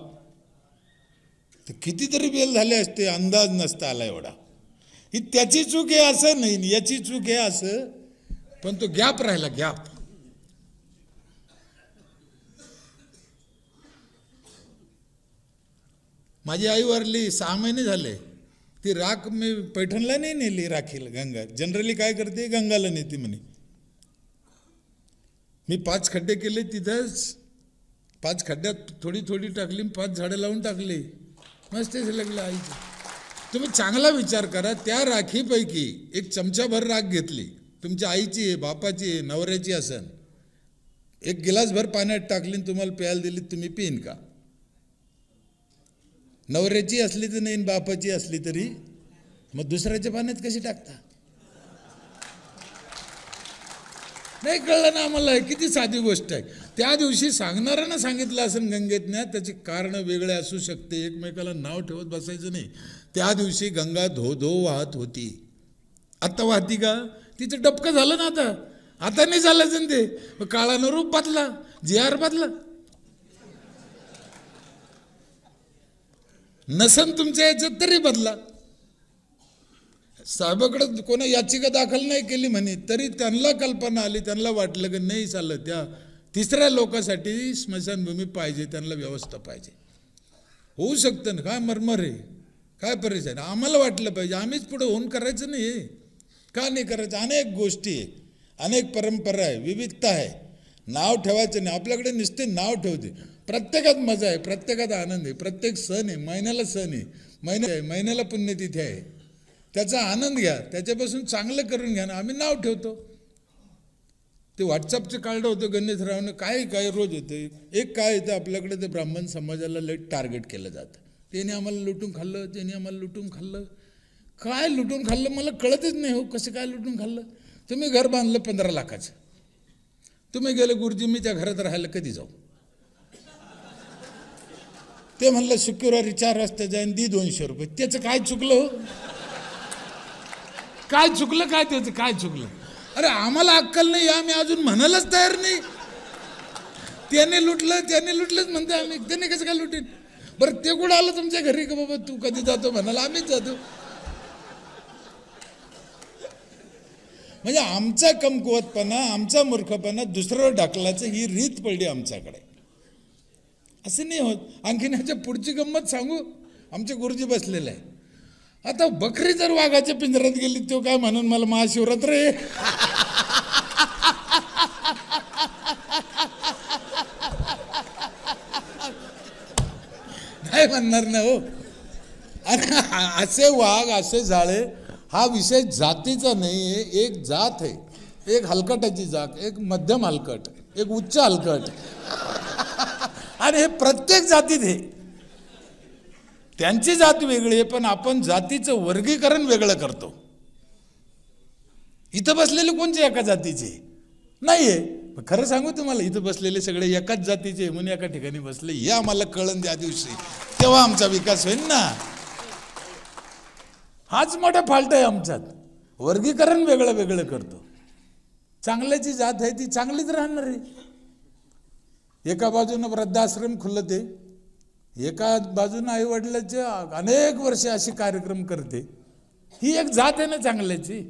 तर कितीतरी बेल झाले असते, अंदाज नसता आला एवढा. ही त्याची चूक आहे असं नाही, याची चूक आहे असं, पण तो गॅप राहिला, गॅप. माझी आई वारली 6 महिने झाले. ती राख मी पैठणला नाही नेली, राखीला गंगा जनरली काय करते, गंगाला नेते म्हणे. मी 5 खड्डे केले तिथंच, 5 खड्ड्यात थोडी थोडी टाकली, 5 झाडं लावून टाकली, मस्त लागलं आईचं. तुम्ही चांगला विचार करा, त्या राखीपैकी एक चमचाभर राख घेतली, तुमच्या आईची आहे, बापाची आहे, नवऱ्याची असन, एक गिलासभर पाण्यात टाकली, तुम्हाला प्यायला दिली, तुम्ही पिईन का? नवऱ्याची असली तर नाही, बापाची असली तरी, मग दुसऱ्याच्या पाण्यात कशी टाकता? नाही कळलं ना आम्हाला. किती साधी गोष्ट आहे. त्या दिवशी सांगणाऱ्यानं सांगितलं असेल गंगेतनं, त्याची कारणं वेगळे असू शकते, एकमेकाला नाव ठेवत बसायचं नाही. त्या दिवशी गंगा धो धो वाहत होती. आता वाहती का? तिचं डबकं झालं ना, आता नाही झालं ते. काळानं रूप बदला, JR बदला, नसन तुमच्या याच्यात तरी बदला. साहेबाकडे कोणा याचिका दाखल नाही केली म्हणे, तरी त्यांना कल्पना आली, त्यांना वाटलं की नाही चाललं, त्या 3ऱ्या लोकांसाठी स्मशानभूमी पाहिजे, त्यांना व्यवस्था पाहिजे. होऊ शकतं ना, काय मरमर आहे, काय परेशान. आम्हाला वाटलं पाहिजे, आम्हीच पुढे होऊन करायचं नाही, का नाही करायचं. अनेक गोष्टी आहे, अनेक परंपरा आहे, विविधता आहे. नाव ठेवायचं नाही. आपल्याकडे नुसते नाव ठेवते. प्रत्येकात मजा आहे, प्रत्येकात आनंद आहे, प्रत्येक सण आहे, महिन्याला सण आहे, महिन्याला पुण्यतिथी आहे, त्याचा आनंद घ्या, त्याच्यापासून चांगलं करून घ्या ना. आम्ही नाव ठेवतो. ते व्हॉट्सअपचं कार्ड होतं गणेशरावनं, काय रोज होतं. एक काय येतं आपल्याकडे, ते ब्राह्मण समाजाला लई टार्गेट केलं जातं. त्याने आम्हाला लुटून खाल्लं, त्याने आम्हाला लुटून खाल्लं. काय लुटून खाल्लं मला कळतच नाही हो, कसं काय लुटून खाल्लं. तुम्ही घर बांधलं 15 लाखाचं, तुम्ही गेले गुरुजी मी त्या घरात राहायला कधी जाऊ. ते म्हणलं शुक्रवारी 4 वाजता जाईन, दी 200 रुपये. त्याचं काय चुकलं हो, काय चुकलं, काय त्याचं काय चुकलं. अरे आम्हाला अक्कल नाही, आम्ही अजून म्हणायलाच तयार नाही. त्याने लुटलंच म्हणते आम्ही. त्याने कसं काय लुटेन? बरं ते कुठं आलं तुमच्या घरी का बाबा तू कधी जातो म्हणाला? आम्हीच जातो. म्हणजे आमचा कमकुवतपणा, आमचा मूर्खपणा दुसऱ्यावर ढकलायचं ही रीत पडली आमच्याकडे. असं नाही होत. आणखीन ह्याच्या पुढची गंमत सांगू. आमचे गुरुजी बसलेले आहे. आता बकरी जर वाघाच्या पिंजऱ्यात गेली तो काय म्हणून मला महाशिवरात्र आहे नाही म्हणणार ना हो. आणि असे वाघ, असे झाळे, हा विषय जातीचा नाही आहे. एक जात आहे, एक हलकटाची जात, एक मध्यम हलकट, एक उच्च हलकट. आणि हे प्रत्येक जातीत आहे. त्यांची जात वेगळी आहे, पण आपण जातीचं वर्गीकरण वेगळं करतो. इथं बसलेले कोणचे एका जातीचे नाहीये. खरं सांगू तुम्हाला, इथं बसलेले सगळे एकाच जातीचे म्हणून एका ठिकाणी बसले, हे आम्हाला कळण त्या दिवशी, तेव्हा आमचा विकास होईल ना. हाच मोठा फाल्ट आहे आमच्यात. वर्गीकरण वेगळं वेगळं करतो. चांगल्याची जात आहे ती चांगलीच राहणार आहे. एका बाजूनं वृद्धाश्रम खुलते, एका बाजूनं आई वडिलांचे अनेक वर्षे असे कार्यक्रम करते. ही एक जात आहे ना चांगल्याची.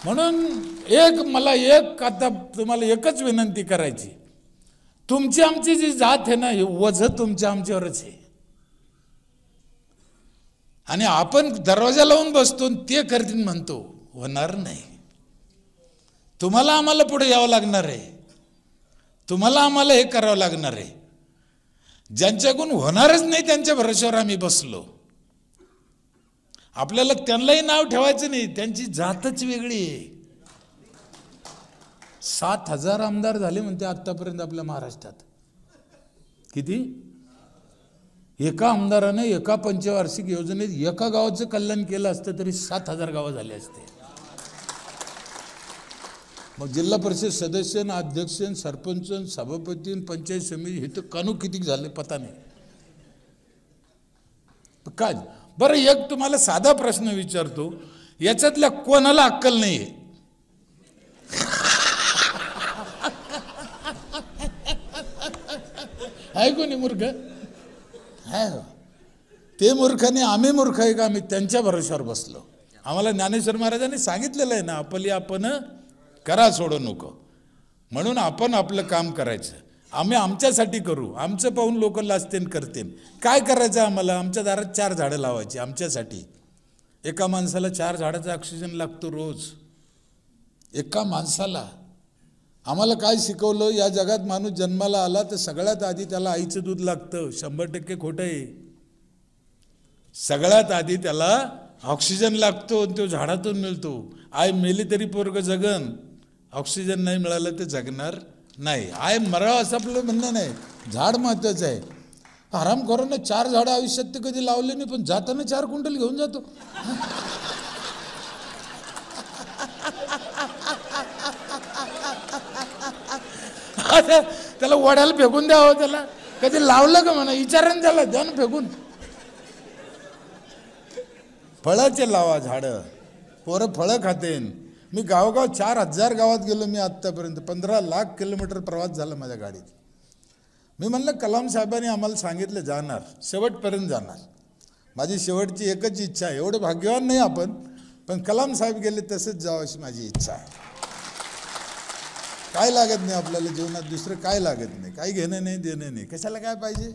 म्हणून मला आता तुम्हाला एकच विनंती करायची, तुमची आमची जी जात आहे ना, हे वझ तुमच्या आमच्यावरच आहे. आणि आपण दरवाजा लावून बसतो ते करतील म्हणतो, होणार नाही. तुम्हाला आम्हाला पुढे यावं लागणार आहे. तुम्हाला आम्हाला हे करावं लागणार आहे. ज्यांच्याकडून होणारच नाही त्यांच्या भरोश्यावर आम्ही बसलो. आपल्याला त्यांनाही नाव ठेवायचं नाही, त्यांची जातच वेगळी आहे. 7,000 आमदार झाले म्हणते आतापर्यंत आपल्या महाराष्ट्रात. किती? एका आमदाराने एका पंचवार्षिक योजनेत एका गावाचं कल्याण केलं असतं तरी 7,000 गावं झाले असते. मग जिल्हा परिषद सदस्य, अध्यक्ष, सरपंच, सभापती, पंचायत समिती, हे तर कानू किती झाले पता नाही. काय बरं, एक तुम्हाला साधा प्रश्न विचारतो, याच्यातल्या कोणाला अक्कल नाहीये? आहे कोणी मूर्ख? आहे हो. ते मूर्ख नाही, आम्ही मूर्ख आहे का? आम्ही त्यांच्या भरोश्यावर बसलो. आम्हाला ज्ञानेश्वर महाराजांनी सांगितलेलं आहे ना, आपली आपण करा, सोडू नको. म्हणून आपण आपलं काम करायचं. आम्ही आमच्यासाठी करू. आमचं पाहून लोक लाजतेन करतेन. काय करायचं आम्हाला? आमच्या दारात 4 झाडं लावायची आमच्यासाठी. एका माणसाला 4 झाडाचा ऑक्सिजन लागतो रोज, एका माणसाला. आम्हाला काय शिकवलं? या जगात माणूस जन्माला आला तर सगळ्यात आधी त्याला आईचं दूध लागतं. 100% खोटं आहे. सगळ्यात आधी त्याला ऑक्सिजन लागतो, तो झाडातून मिळतो. आई मेली तरी पोरग जगन, ऑक्सिजन नाही मिळालं तर जगणार नाही. आय मराव असं आपलं म्हणणं नाही. झाड महत्वाचं आहे. हरामखोरांना 4 झाडं आयुष्यात ते कधी लावले नाही, पण जाताना 4 क्विंटल घेऊन जातो. त्याला वड्याला फेकून द्यावं. त्याला कधी लावलं का म्हणा, विचारा त्याला, द्या ना फेकून. फळाचे लावा झाडं, पोरं फळं खातेन. मी गावोगाव 4,000 गावात गेलो मी आत्तापर्यंत. 15 लाख किलोमीटर प्रवास झाला माझ्या गाडीत. मी म्हणलं कलाम साहेबांनी आम्हाला सांगितलं जाणार, शेवटपर्यंत जाणार. माझी शेवटची एकच इच्छा आहे. एवढं भाग्यवान नाही आपण, पण कलाम साहेब गेले तसंच जावं अशी माझी इच्छा आहे. काय लागत नाही आपल्याला जीवनात, दुसरं काय लागत नाही. काही घेणं नाही, देणं नाही. कशाला काय पाहिजे?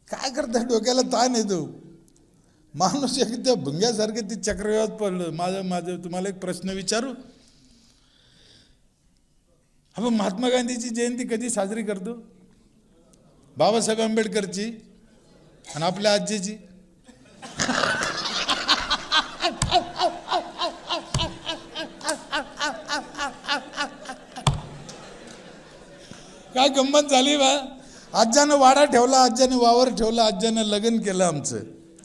काय करता? डोक्याला ताण येतो. माणूस एकदम भुंग्यासारखे ती चक्रव्यूहात पडलं. माझं तुम्हाला एक प्रश्न विचारू. आपण महात्मा गांधीची जयंती कधी साजरी करतो? बाबासाहेब आंबेडकरची आणि आपल्या आजीची. काय गंमत झाली बा. आज्यानं वाडा ठेवला, आज्याने वावर ठेवला, आज्यानं लग्न केलं आमचं.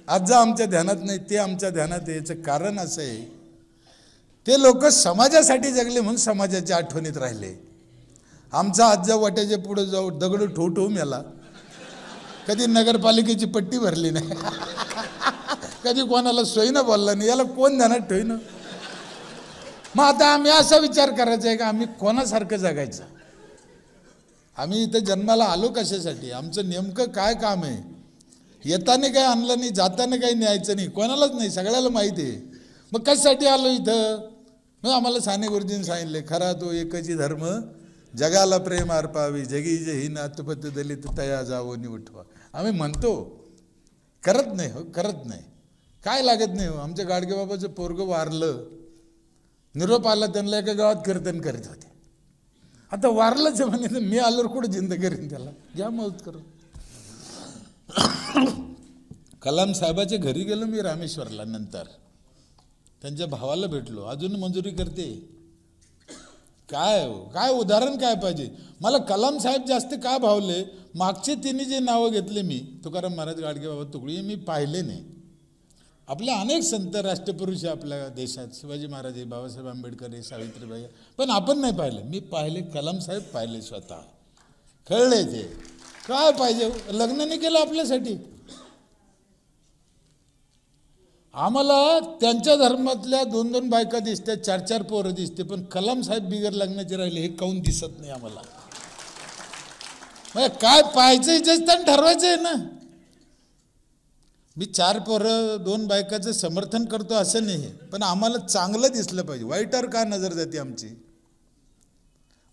आजा आमच्या ध्यानात नाही, ते आमच्या ध्यानात आहे. याचं कारण असं आहे, ते लोक समाजासाठी जगले म्हणून समाजाच्या आठवणीत राहिले. आमचा आजा वाट्याच्या पुढे जाऊ दगड ठोठो मेला. कधी नगरपालिकेची पट्टी भरली नाही, कधी कोणाला सोयीनं बोलला नाही. याला कोण ध्यानात ठेवीन? मग आता आम्ही असा विचार करायचा आहे का आम्ही कोणासारखं जगायचं? आम्ही इथं जन्माला आलो कशासाठी? आमचं नेमकं काय काम आहे? येताना काही आणलं नाही, जाताना काही न्यायचं नाही, कोणालाच नाही, सगळ्याला माहिती आहे. मग कशासाठी आलो इथं? मग आम्हाला साने गुरुजींनी सांगितले, खरा तो एकची धर्म जगाला प्रेम अर्पावी, जगी जे ही नातपत दलित तया जावो निवठवा. आम्ही म्हणतो, करत नाही हो, करत नाही. काय लागत नाही हो. आमच्या गाडगेबाबाचं पोरगं वारलं, निरोप आला, त्यांना एका गावात कीर्तन करीत होते. आता वारलंच आहे म्हणे, मी आल्यावर कुठं जिंद करीन त्याला, घ्या मौत करून. कलाम साहेबाच्या घरी गेलो मी रामेश्वरला, नंतर त्यांच्या भावाला भेटलो, अजून मंजुरी करते. काय उदाहरण काय पाहिजे मला? कलाम साहेब जास्त का भावले? मागचे तिन्ही जे नावं घेतले मी, तुकाराम महाराज, गाडगेबाबा, तुकडी, मी पाहिले नाही. आपले अनेक संत राष्ट्रपुरुष आहे आपल्या देशात, शिवाजी महाराज, बाबासाहेब आंबेडकर, सावित्रीबाई, पण आपण नाही पाहिलं. मी पाहिले, कलाम साहेब पाहिले, स्वतः कळले. ते काय पाहिजे? लग्न नाही केलं आपल्यासाठी. आम्हाला त्यांच्या धर्मातल्या 2-2 बायका दिसतात, 4-4 पोरं दिसते, पण कलाम साहेब बिगर लग्नाचे राहिले हे काऊन दिसत नाही आम्हाला? म्हणजे काय पाहायचं, इच्छास्थान ठरवायचं आहे ना. मी 4 पोरं 2 बायकाचं समर्थन करतो असं नाही, पण आम्हाला चांगलं दिसलं पाहिजे. वाईटावर का नजर जाते आमची?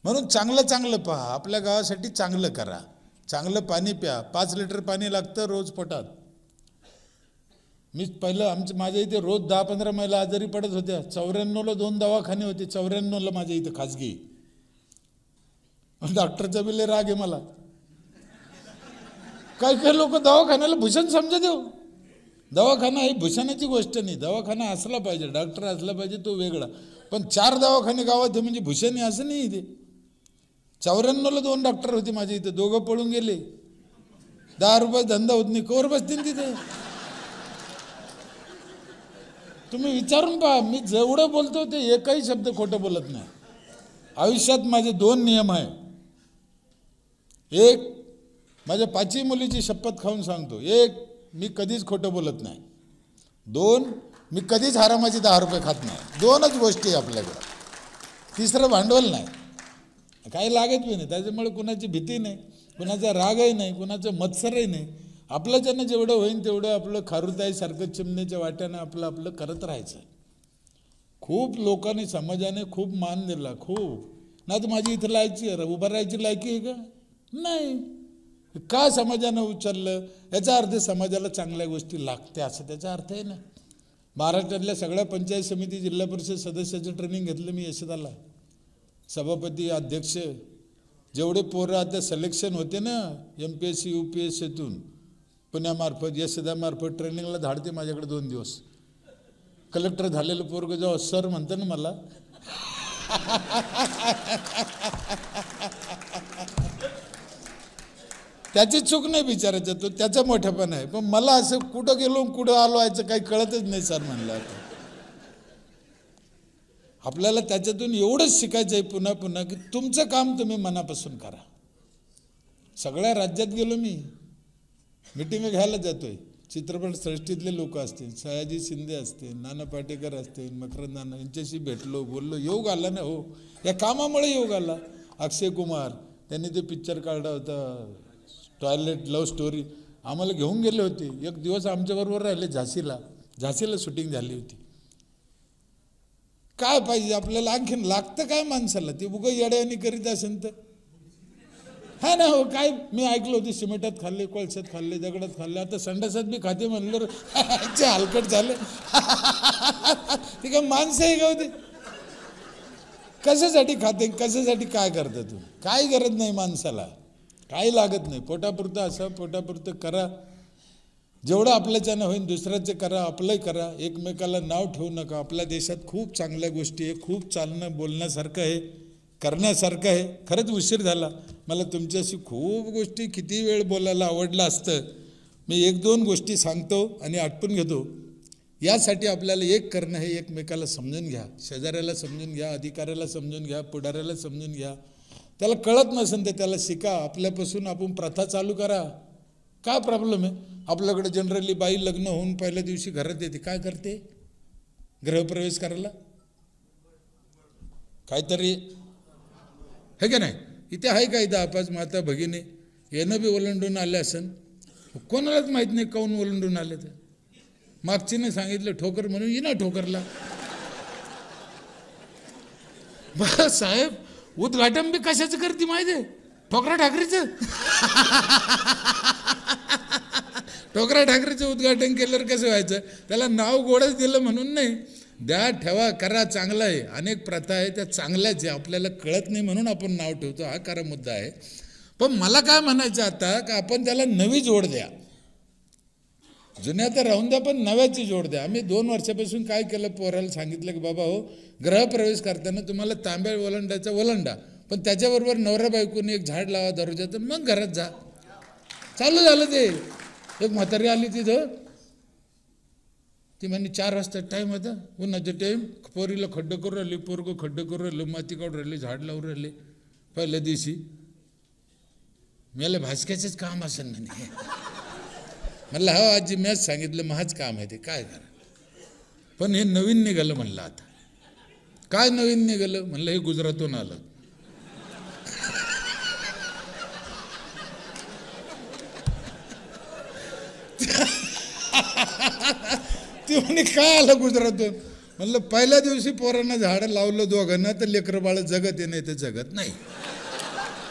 म्हणून चांगलं पहा, आपल्या गावासाठी चांगलं करा, चांगलं पाणी प्या. 5 लिटर पाणी लागतं रोज पोटात. मी पहिलं माझ्या इथे रोज 10-15 महिला आजारी पडत होत्या. 94ला 2 दवाखाने होते, 94ला माझ्या इथं खाजगी. डॉक्टरचा बिल राग आहे मला. काही लोक दवाखान्याला भूषण समजत देऊ. दवाखाना ही भूषणाची गोष्ट नाही. दवाखाना असला पाहिजे, डॉक्टर असला पाहिजे, तो वेगळा. पण 4 दवाखाने गावात म्हणजे भूषण आहे असं नाही. इथे 94ला 2 डॉक्टर होते माझ्या इथं, दोघं पळून गेले. 10 रुपये धंदा होत नाही, कवर बसतील तिथे. तुम्ही विचारून पहा, मी जेवढं बोलतो ते एकही शब्द खोटं बोलत नाही. आयुष्यात माझे 2 नियम आहे. एक, माझ्या 5ही मुलीची शपथ खाऊन सांगतो, 1, मी कधीच खोटं बोलत नाही. 2, मी कधीच हरामाची 10 रुपये खात नाही. 2च गोष्टी आपल्याकडं. तिसरं भांडवल नाही, काही लागत बी नाही. त्याच्यामुळे कुणाची भीती नाही, कुणाचा रागही नाही, कुणाचं मत्सरही नाही. आपल्याच्यानं जेवढं होईल तेवढं आपलं खारुताईसारखं चिमणीच्या वाट्यानं आपलं करत राहायचं. खूप लोकांनी, समाजाने खूप मान दिला, खूप. नाही तर माझी इथं लायची उभं राहायची लायकी आहे का? नाही. का समाजानं उचललं? याचा अर्थ समाजाला चांगल्या गोष्टी लागते असं त्याचा अर्थ आहे ना. महाराष्ट्रातल्या सगळ्या पंचायत समिती, जिल्हा परिषद सदस्याचं ट्रेनिंग घेतलं मी यशदाला. सभापती, अध्यक्ष, जेवढे पोरं आता सिलेक्शन होते ना MPSC UPSCतून पुण्यामार्फत, यशदामार्फत ट्रेनिंगला धाडते माझ्याकडे 2 दिवस. कलेक्टर झालेलं पोरगं जेव्हा सर म्हणतं ना मला, त्याची चूक नाही बिचारायचं, तो त्याचा मोठेपण आहे. पण मला असं कुठं गेलो कुठं आलो याचं काही कळतच नाही सर म्हणलं. आपल्याला त्याच्यातून एवढंच शिकायचं आहे पुन्हा पुन्हा की तुमचं काम तुम्ही मनापासून करा. सगळ्या राज्यात गेलो मी, मीटिंग घ्यायला जातोय. चित्रपट सृष्टीतले लोक असतील, सयाजी शिंदे असतील, नाना पाटेकर असतील, मकरंद नाना, यांच्याशी भेटलो, बोललो. योग आला ना हो, या कामामुळे योग आला. अक्षय कुमार, त्यांनी ते पिक्चर काढला होता टॉयलेट लव्ह स्टोरी, आम्हाला घेऊन गेले होते. 1 दिवस आमच्याबरोबर राहिले झाशीला शूटिंग झाली होती. काय पाहिजे आपल्याला? आणखीन लागतं काय माणसाला? ते उगं येड्यावानी करीत असेल तर हा ना हो. काय मी ऐकलं होते, सिमेंटात खाल्ले, कोळशात खाल्ले, दगडात खाल्ले, आता संडासात बी खाते म्हणलं हलकट झाले. ते काय माणसं आहे का होते? कशासाठी खाते, कशासाठी काय करता तू? काय गरज नाही माणसाला, काही लागत नाही. पोटापुरतं असं, पोटापुरतं करा. जेवढं आपल्याच्यानं होईल दुसऱ्याचं करा, आपलंही करा. एकमेकाला नाव ठेवू नका. आपल्या देशात खूप चांगल्या गोष्टी आहे, खूप चालणं बोलण्यासारखं आहे, करण्यासारखं आहे. खरंच उशीर झाला. मला तुमच्याशी खूप गोष्टी किती वेळ बोलायला आवडलं असतं. मी 1-2 गोष्टी सांगतो आणि आटपून घेतो. यासाठी आपल्याला एक करणं हे एकमेकाला समजून घ्या, शेजाऱ्याला समजून घ्या, अधिकाऱ्याला समजून घ्या, पुढाऱ्याला समजून घ्या. त्याला कळत नसेल तर त्याला शिका. आपल्यापासून आपण प्रथा चालू करा. काय प्रॉब्लेम आहे? आपल्याकडे जनरली बाई लग्न होऊन पहिल्या दिवशी घरात येते, काय करते? गृहप्रवेश करायला. काहीतरी हे का नाही. इथे आहे का इथं आपास माता भगिनी येणं बी ओलांडून आले असन, कोणालाच माहीत नाही काऊन ओलांडून आले. तर मागचीने सांगितलं ठोकर म्हणून ये ना ठोकरला. बस साहेब उद्घाटन बी कशाचं करते माहिती आहे, ठोकरा ठाकरेचं. ठोकरा ठाकरेचं उद्घाटन केल्यावर कसं व्हायचं, त्याला नाव गोडच दिलं म्हणून नाही, द्या ठेवा करा चांगलं आहे. अनेक प्रथा आहे त्या चांगल्याच आहे, आपल्याला कळत नाही म्हणून आपण नाव ठेवतो, हा खरा मुद्दा आहे. पण मला काय म्हणायचं आता का आपण त्याला नवी जोड द्या, जुन्या तर राहून द्या पण नव्याची जोड द्या. आम्ही 2 वर्षापासून काय केलं, पोराला सांगितलं की बाबा हो गृहप्रवेश करताना तुम्हाला तांब्या ओलांडायचा ओलांडा, पण त्याच्याबरोबर नवरा बायकोने एक झाड लावा दरवाजात, मग घरात जा. चालू झालं ते. एक म्हातारी आली तिथं, ती म्हणे 4 वाजता टाईम होता, उन्हाचा टाईम, पोरीला खड्डं करून राहिली, पोरगं खड्डं करून राहिलं, माती काढून राहिली, झाड लावून राहिले. पहिल्या दिवशी मला भाजक्याचंच काम असेल म्हणे. म्हणलं हो आजी मॅच सांगितलं माझंच काम आहे ते, काय करा. पण हे नवीन निघालं म्हणलं. आता काय नवीन निघालं म्हणलं, हे गुजरातहून आलं. ते म्हणे काय आलं गुजरातहून. म्हणलं पहिल्या दिवशी पोरांना झाडं लावलं दोघांना तर लेकरं बाळ जगत नाही तर जगत नाही.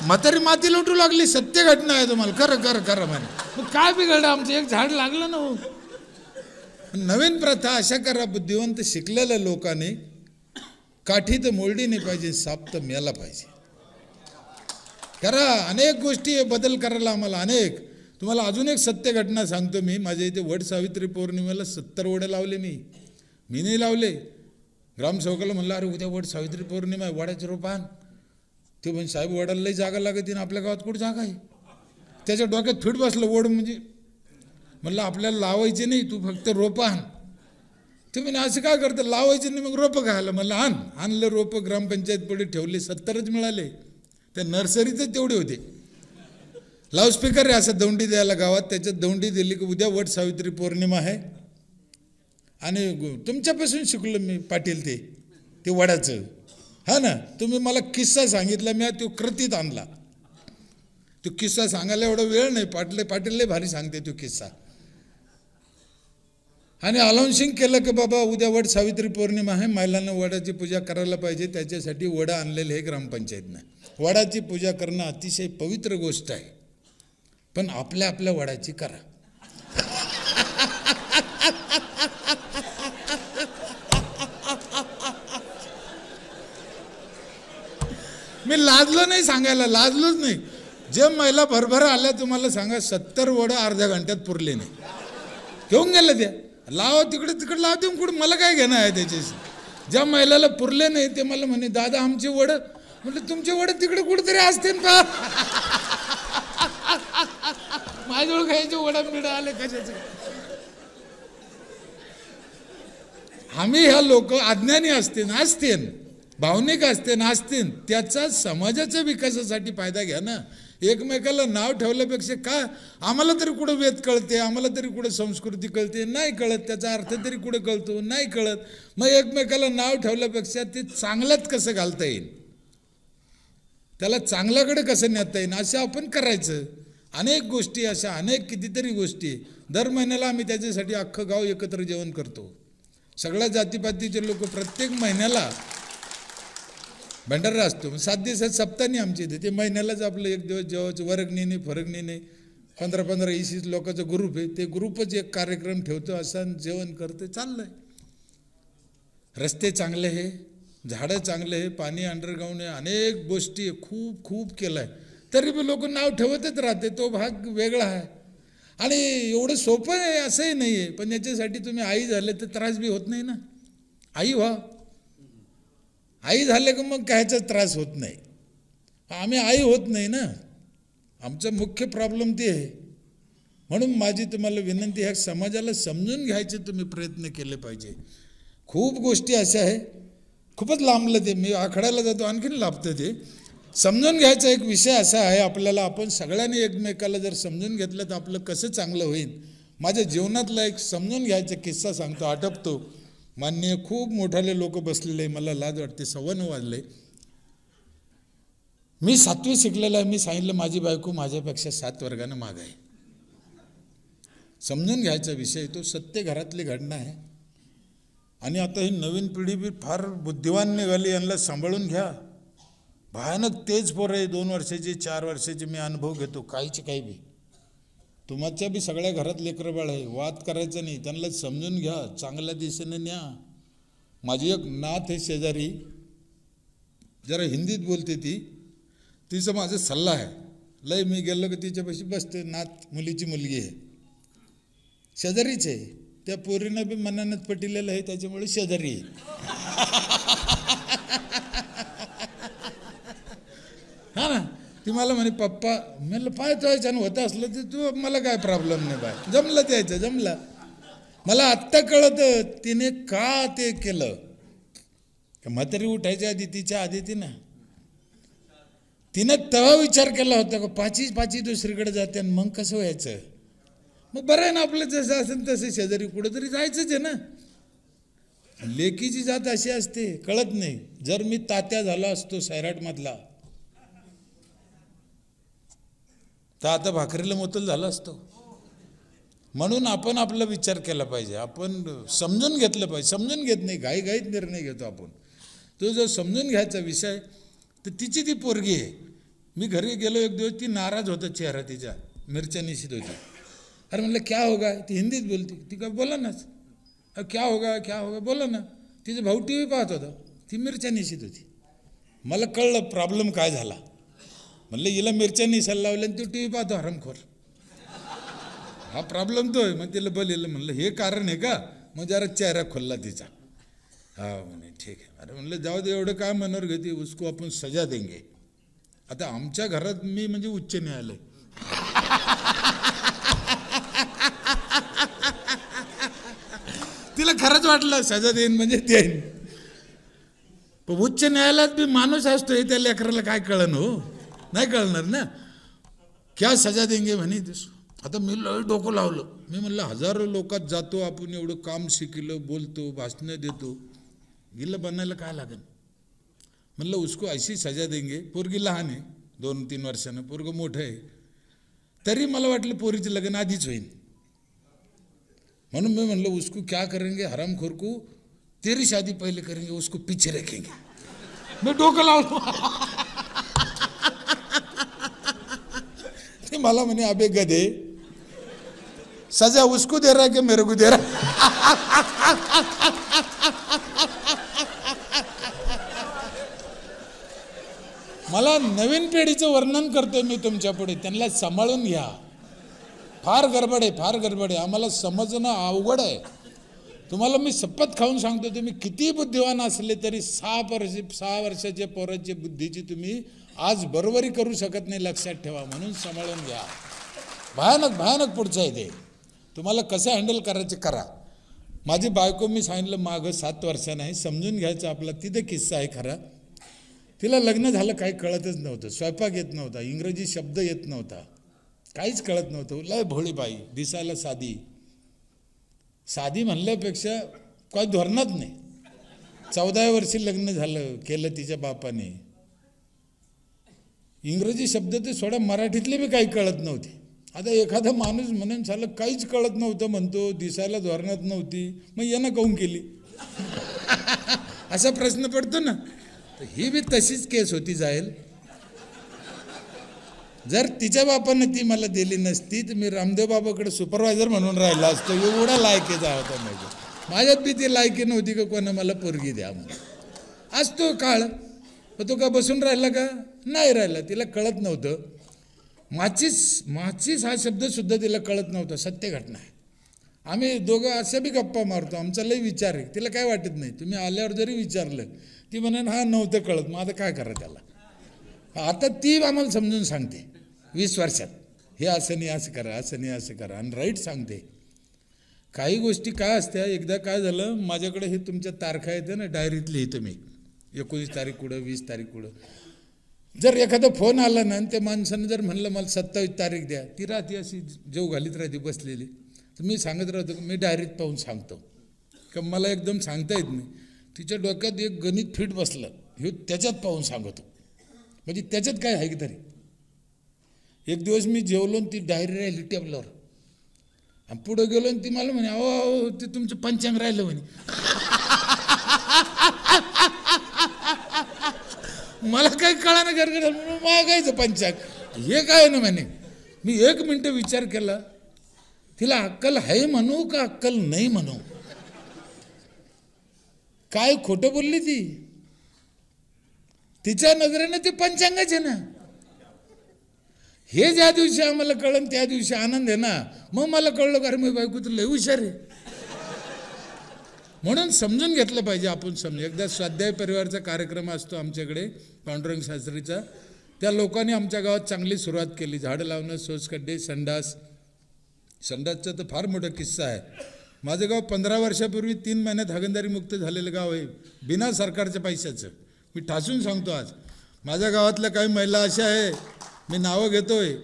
म्हातारी माती लुटू लागली, सत्य घटना आहे तुम्हाला, खरं खरं खरं म्हणे. मग काय बिघडलं आमचं, एक झाड लागलं ना हो. नवीन प्रथा अशा करा, बुद्धिवंत शिकलेल्या लोकांनी काठी तर मोडली नाही पाहिजे, साप तर मेला पाहिजे. करा अनेक गोष्टी बदल करायला आम्हाला अनेक. तुम्हाला अजून एक सत्य घटना सांगतो मी. माझ्या इथे वड सावित्री पौर्णिमेला 70 वडे लावले मी नाही लावले. ग्रामसेवकाला म्हणलं अरे उद्या वड सावित्री पौर्णिमा आहे, वडाचे रोप आण. ते म्हणजे साहेब वडाला लई जागा लागते ना, आपल्या गावात कुठं जागा आहे. त्याच्या डोक्यात फिट बसलं वड म्हणजे. म्हणलं आपल्याला लावायचे नाही, तू फक्त रोपं आण. ते म्हणजे असं काय करतं, लावायचे नाही मग रोपं खायला. म्हणलं आणलं रोपं, ग्रामपंचायत पुढे ठेवले, 70च मिळाले. त्या नर्सरीचे तेवढे होते. लाऊडस्पीकर आहे असं दौंडी द्यायला गावात, त्याच्यात दौंडी दिली की उद्या वड सावित्री पौर्णिमा आहे. आणि तुमच्यापासून शिकलो मी पाटील ते वडाचं. हा ना, तुम्ही मला किस्सा सांगितला, मी तो कृतीत आणला. तो किस्सा सांगायला एवढा वेळ नाही, पाटील लय भारी सांगते तो किस्सा. आणि अनाउन्सिंग केलं की बाबा उद्या वड सावित्री पौर्णिमा आहे, महिलांना वडाची पूजा करायला पाहिजे, त्याच्यासाठी वडा आणलेले हे ग्रामपंचायतनं. वडाची पूजा करणं अतिशय पवित्र गोष्ट आहे, पण आपल्या आपल्या वडाची करा. मी लाजलो नाही सांगायला, लाजलोच नाही. जे महिला भरभरा आल्या तुम्हाला सांगा 70 वडं अर्ध्या घंट्यात पुरले नाही. घेऊन गेले त्या, लावा तिकडे लाव देऊन कुठं, मला काय घेणं आहे त्याच्याशी. ज्या महिलाला पुरले नाही ते मला म्हणे दादा आमचे वडं. म्हटलं तुमचे वडं तिकडे कुठेतरी असते ना. माझ्याजवळ खायचे वडं बिडं आले कशाचे. आम्ही ह्या लोक अज्ञानी असतील, भावनिक असतील, त्याचा समाजाच्या विकासासाठी फायदा घ्या ना. एकमेकाला नाव ठेवल्यापेक्षा का आम्हाला तरी कुठं वेद कळते, आम्हाला तरी कुठं संस्कृती कळते, नाही कळत. त्याचा अर्थ तरी कुठं कळतो, नाही कळत. मग एकमेकाला नाव ठेवल्यापेक्षा ते चांगल्यात कसं घालता येईल, त्याला चांगल्याकडे कसं नेता येईल असं आपण करायचं. अनेक गोष्टी अशा, अनेक कितीतरी गोष्टी. दर महिन्याला आम्ही त्याच्यासाठी अख्खं गाव एकत्र जेवण करतो. सगळ्या जातीपातीचे लोक प्रत्येक महिन्याला भंडारा असतो. 7 दिवसात सप्ताहानी आमच्या इथे. ते महिन्यालाच आपलं 1 दिवस जेवायचं, वर्गणी नाही फरगणी नाही. 15-20 लोकांचा ग्रुप आहे, ते ग्रुपच एक कार्यक्रम ठेवतो, असं जेवण करतो, चाललंय. रस्ते चांगले आहे, झाडं चांगले आहे, पाणी अंडरग्राऊंड आहे, अनेक गोष्टी खूप खूप केलं आहे. तरी पण लोक नाव ठेवतच राहते, तो भाग वेगळा आहे. आणि एवढं सोपं आहे असंही नाही आहे. पण याच्यासाठी तुम्ही आई झाले तर त्रास बी होत नाही ना. आई व्हा, आई झाले की मग कायचा त्रास होत नाही. आम्ही आई होत नाही ना, आमचा मुख्य प्रॉब्लेम ते आहे. म्हणून माझी तुम्हाला विनंती आहे, समाजाला समजून घ्यायचे तुम्ही प्रयत्न केले पाहिजे. खूप गोष्टी अशा आहे, खूपच लांबलं ते, मी आखडायला जातो आणखीन लाभतं ते. समजून घ्यायचा एक विषय असा आहे आपल्याला, आपण सगळ्यांनी एकमेकाला जर समजून घेतलं तर आपलं कसं चांगलं होईल. माझ्या जीवनातला एक समजून घ्यायचा किस्सा सांगतो, आठवतो. माननीय खूप मोठाले लोक बसलेले, मला लाज वाटते, 9:15 वाजले. मी 7वी शिकलेला आहे. मी सांगितलं माझी बायको माझ्यापेक्षा 7 वर्गानं माग आहे. समजून घ्यायचा विषय तो, सत्य घरातली घटना आहे. आणि आता ही नवीन पिढी बी फार बुद्धिवान निघाली, यांना सांभाळून घ्या. भयानक तेज पोरं आहे, 2 वर्षाची 4 वर्षाची. मी अनुभव घेतो काहीच काही बी. तुमच्या बी सगळ्या घरात लेकरं बाळ आहे, वाद करायचं नाही, त्यांना समजून घ्या, चांगल्या दिशेने न्या. माझी एक नात आहे शेजारी, जरा हिंदीत बोलते ती, तिचं माझं सल्ला आहे. लय मी गेलो की तिच्यापाशी बसते. नात मुलीची मुलगी आहे, शेजारीच आहे. त्या पोरीनं बी मनानच पटिलेलं आहे, त्याच्यामुळे शेजारी आहे. हा ना, ती मला म्हणे पप्पा, म्हणलं पाहतो याच्यानं होतं असलं तर तू, मला काय प्रॉब्लेम नाही बाय, जमलं द्यायचं जमलं. मला आत्ता कळतं तिने का ते केलं. म्हातारी उठायच्या आधी, तिच्या आधी तिनं तेव्हा विचार केला होता का पाची दुसरीकडे जाते आणि मग कसं व्हायचं. मग बरं आहे ना, आपलं जसं असेल तसं शेजारी कुठंतरी जायचंच आहे ना. लेकीची जात अशी असते, कळत नाही. जर मी तात्या झाला असतो सैराटमधला तर आता भाकरीला मोतल झाला असतो. म्हणून आपण आपला विचार केला पाहिजे, आपण समजून घेतलं पाहिजे. समजून घेत नाही, घाईघाईत निर्णय घेतो आपण. तो जो समजून घ्यायचा विषय, तर तिची ती पोरगी आहे. मी घरी गेलो एक दिवस, ती नाराज होता, चेहरा तिच्या मिरच्या निशित होती. अरे म्हणलं क्या होगा, ती हिंदीत बोलती. ती का बोला नाच, क्या होगा बोला ना. तिचा भाऊ TV पाहत होता, ती मिरच्या निशित होती. मला कळलं प्रॉब्लेम काय झाला. म्हणलं हिला मिरच्या निसायला लावल्या आणि तू TV पाहतो हरामखोर, हा प्रॉब्लेम तो आहे. मग तिला बोललं, म्हणलं हे कारण आहे का. मग जरा चेहरा खोलला तिचा. हा म्हणे ठीक आहे. अरे म्हणलं जाऊ दे, एवढं काय मनावर घेते, उसको आपण सजा देंगे. आता आमच्या घरात मी म्हणजे उच्च न्यायालय. तिला खरंच वाटलं सजा देईन म्हणजे देईन, पण उच्च न्यायालयात बी माणूस असतो हे त्या लेकराला काय कळण हो, नाही कळणार ना. क्या सजा देंगे म्हणे. आता मी लय डोकं लावलं. मी म्हणलं हजारो लोकात जातो आपण, एवढं काम शिकलो, बोलतो, भाषणं देतो, गिल्लं बनायला काय लागेल. म्हणलं उसको अशी सजा देंगे. पोरगी लहान आहे, 2-3 वर्षानं, पोरगं मोठं आहे. तरी मला वाटलं पोरीचं लग्न आधीच होईल. म्हणून मी म्हणलं उसको क्या करेंगे हरामखोर को, तेरी शादी पहले करेंगे, उसको पीछे रखेंगे. मी डोकं लावलं. ते मला म्हणे अबे गधे, सजा उसको दे रहा है कि मेरे को दे रहा. मला नवीन पिढीचं वर्णन करतोय मी तुमच्या पुढे, त्यांना सांभाळून घ्या. फार गडबड आहे. आम्हाला समजणं अवघड आहे. तुम्हाला मी शपथ खाऊन सांगतो, तुम्ही किती बुद्धिवान असले तरी 6 वर्षाच्या पोराची बुद्धीची तुम्ही आज बरोबरी करू शकत नाही, लक्षात ठेवा. म्हणून सांभाळून घ्या. भयानक पुढचं आहे ते. तुम्हाला कसं हँडल करायचं करा. माझी बायको मी सांगितलं मागं 7 वर्षानं आहे, समजून घ्यायचं आपला. तिथे किस्सा आहे खरा. तिला लग्न झालं काही कळतच नव्हतं, स्वयंपाक येत नव्हता, इंग्रजी शब्द येत नव्हता, काहीच कळत नव्हतं. लय भोळी बाई, दिसायला साधी म्हणल्यापेक्षा काही धोरणात नाही. 14व्या वर्षी लग्न झालं, केलं तिच्या बापाने. इंग्रजी शब्द ते सोडा, मराठीतले बी काही कळत नव्हते. आता एखादा माणूस म्हणून झालं काहीच कळत नव्हतं म्हणतो, दिसायला धोरणात नव्हती, मग यानं काहून केली. असा प्रश्न पडतो ना. तर ही बी तशीच केस होती जाईल. जर तिच्या बापानं ती मला दिली नसती तर मी रामदेव बाबाकडे सुपरवायझर म्हणून राहिला असतो. एवढा लायकीचा होता माझ्यात बी ती लायकी नव्हती का कोणा मला पोरगी द्या म्हणून. असतो काळ, तो का बसून राहिला का, नाही राहिला. तिला कळत नव्हतं. माचीस हा शब्दसुद्धा तिला कळत नव्हता. सत्य घटना आहे. आम्ही दोघं अशा बी गप्पा मारतो, आमचा लई विचार आहे. तिला काय वाटत नाही. तुम्ही आल्यावर जरी विचारलं ती म्हणेन हा नव्हतं कळत, मग आता काय करा त्याला. आता ती आम्हाला समजून सांगते 20 वर्षात, हे असं नाही असं करा, असं नाही असं करा, आणि राईट सांगते. काही गोष्टी काय असत्या. एकदा काय झालं, माझ्याकडे हे तुमच्या तारखा येते ना, डायरीत लिहितो मी, 19 तारीख कुठं, 20 तारीख कुठं. जर एखादा फोन आला ना, त्या माणसानं जर म्हणलं मला 27 तारीख द्या, ती राहते अशी जेव घालीत राहते बसलेली. तर मी सांगत राहतो, मी डायरीत पाहून सांगतो, का मला एकदम सांगता येत नाही. तिच्या डोक्यात एक गणित फिट बसलं, हे त्याच्यात पाहून सांगतो. म्हणजे त्याच्यात काय आहे की तरी. एक दिवस मी जेवलो आणि ती डायरी राहिली टेबलावर आणि पुढे गेलो आणि ती मला म्हणे अहो ते तुमचं पंचांग राहिलं म्हणे. मला काही कळानं घर मागायचं पंचांग हे काय ना म्हणे. मी 1 मिनिट विचार केला, तिला अक्कल आहे म्हणू का अक्कल नाही म्हणू. काय खोटं बोलली ती. तिच्या नजरेनं ते पंचांगच आहे ना. हे ज्या दिवशी आम्हाला कळलं त्या दिवशी आनंद आहे ना. मग मला कळलं का मी बायको तर लय हुशार आहे. म्हणून समजून घेतलं पाहिजे आपण. समजून एकदा स्वाध्याय परिवारचा कार्यक्रम असतो आमच्याकडे पांडुरंग शास्त्रीचा. त्या लोकांनी आमच्या गावात चांगली सुरुवात केली. झाडं लावणं, सोसखड्डे, संडासचा तर फार मोठा किस्सा आहे. माझं गाव 15 वर्षापूर्वी 3 महिन्यात हागणदारी मुक्त झालेलं गाव आहे, बिना सरकारच्या पैशाचं. मी ठासून सांगतो आज माझ्या गावातल्या काही महिला अशा आहे, मी नावं घेतोय.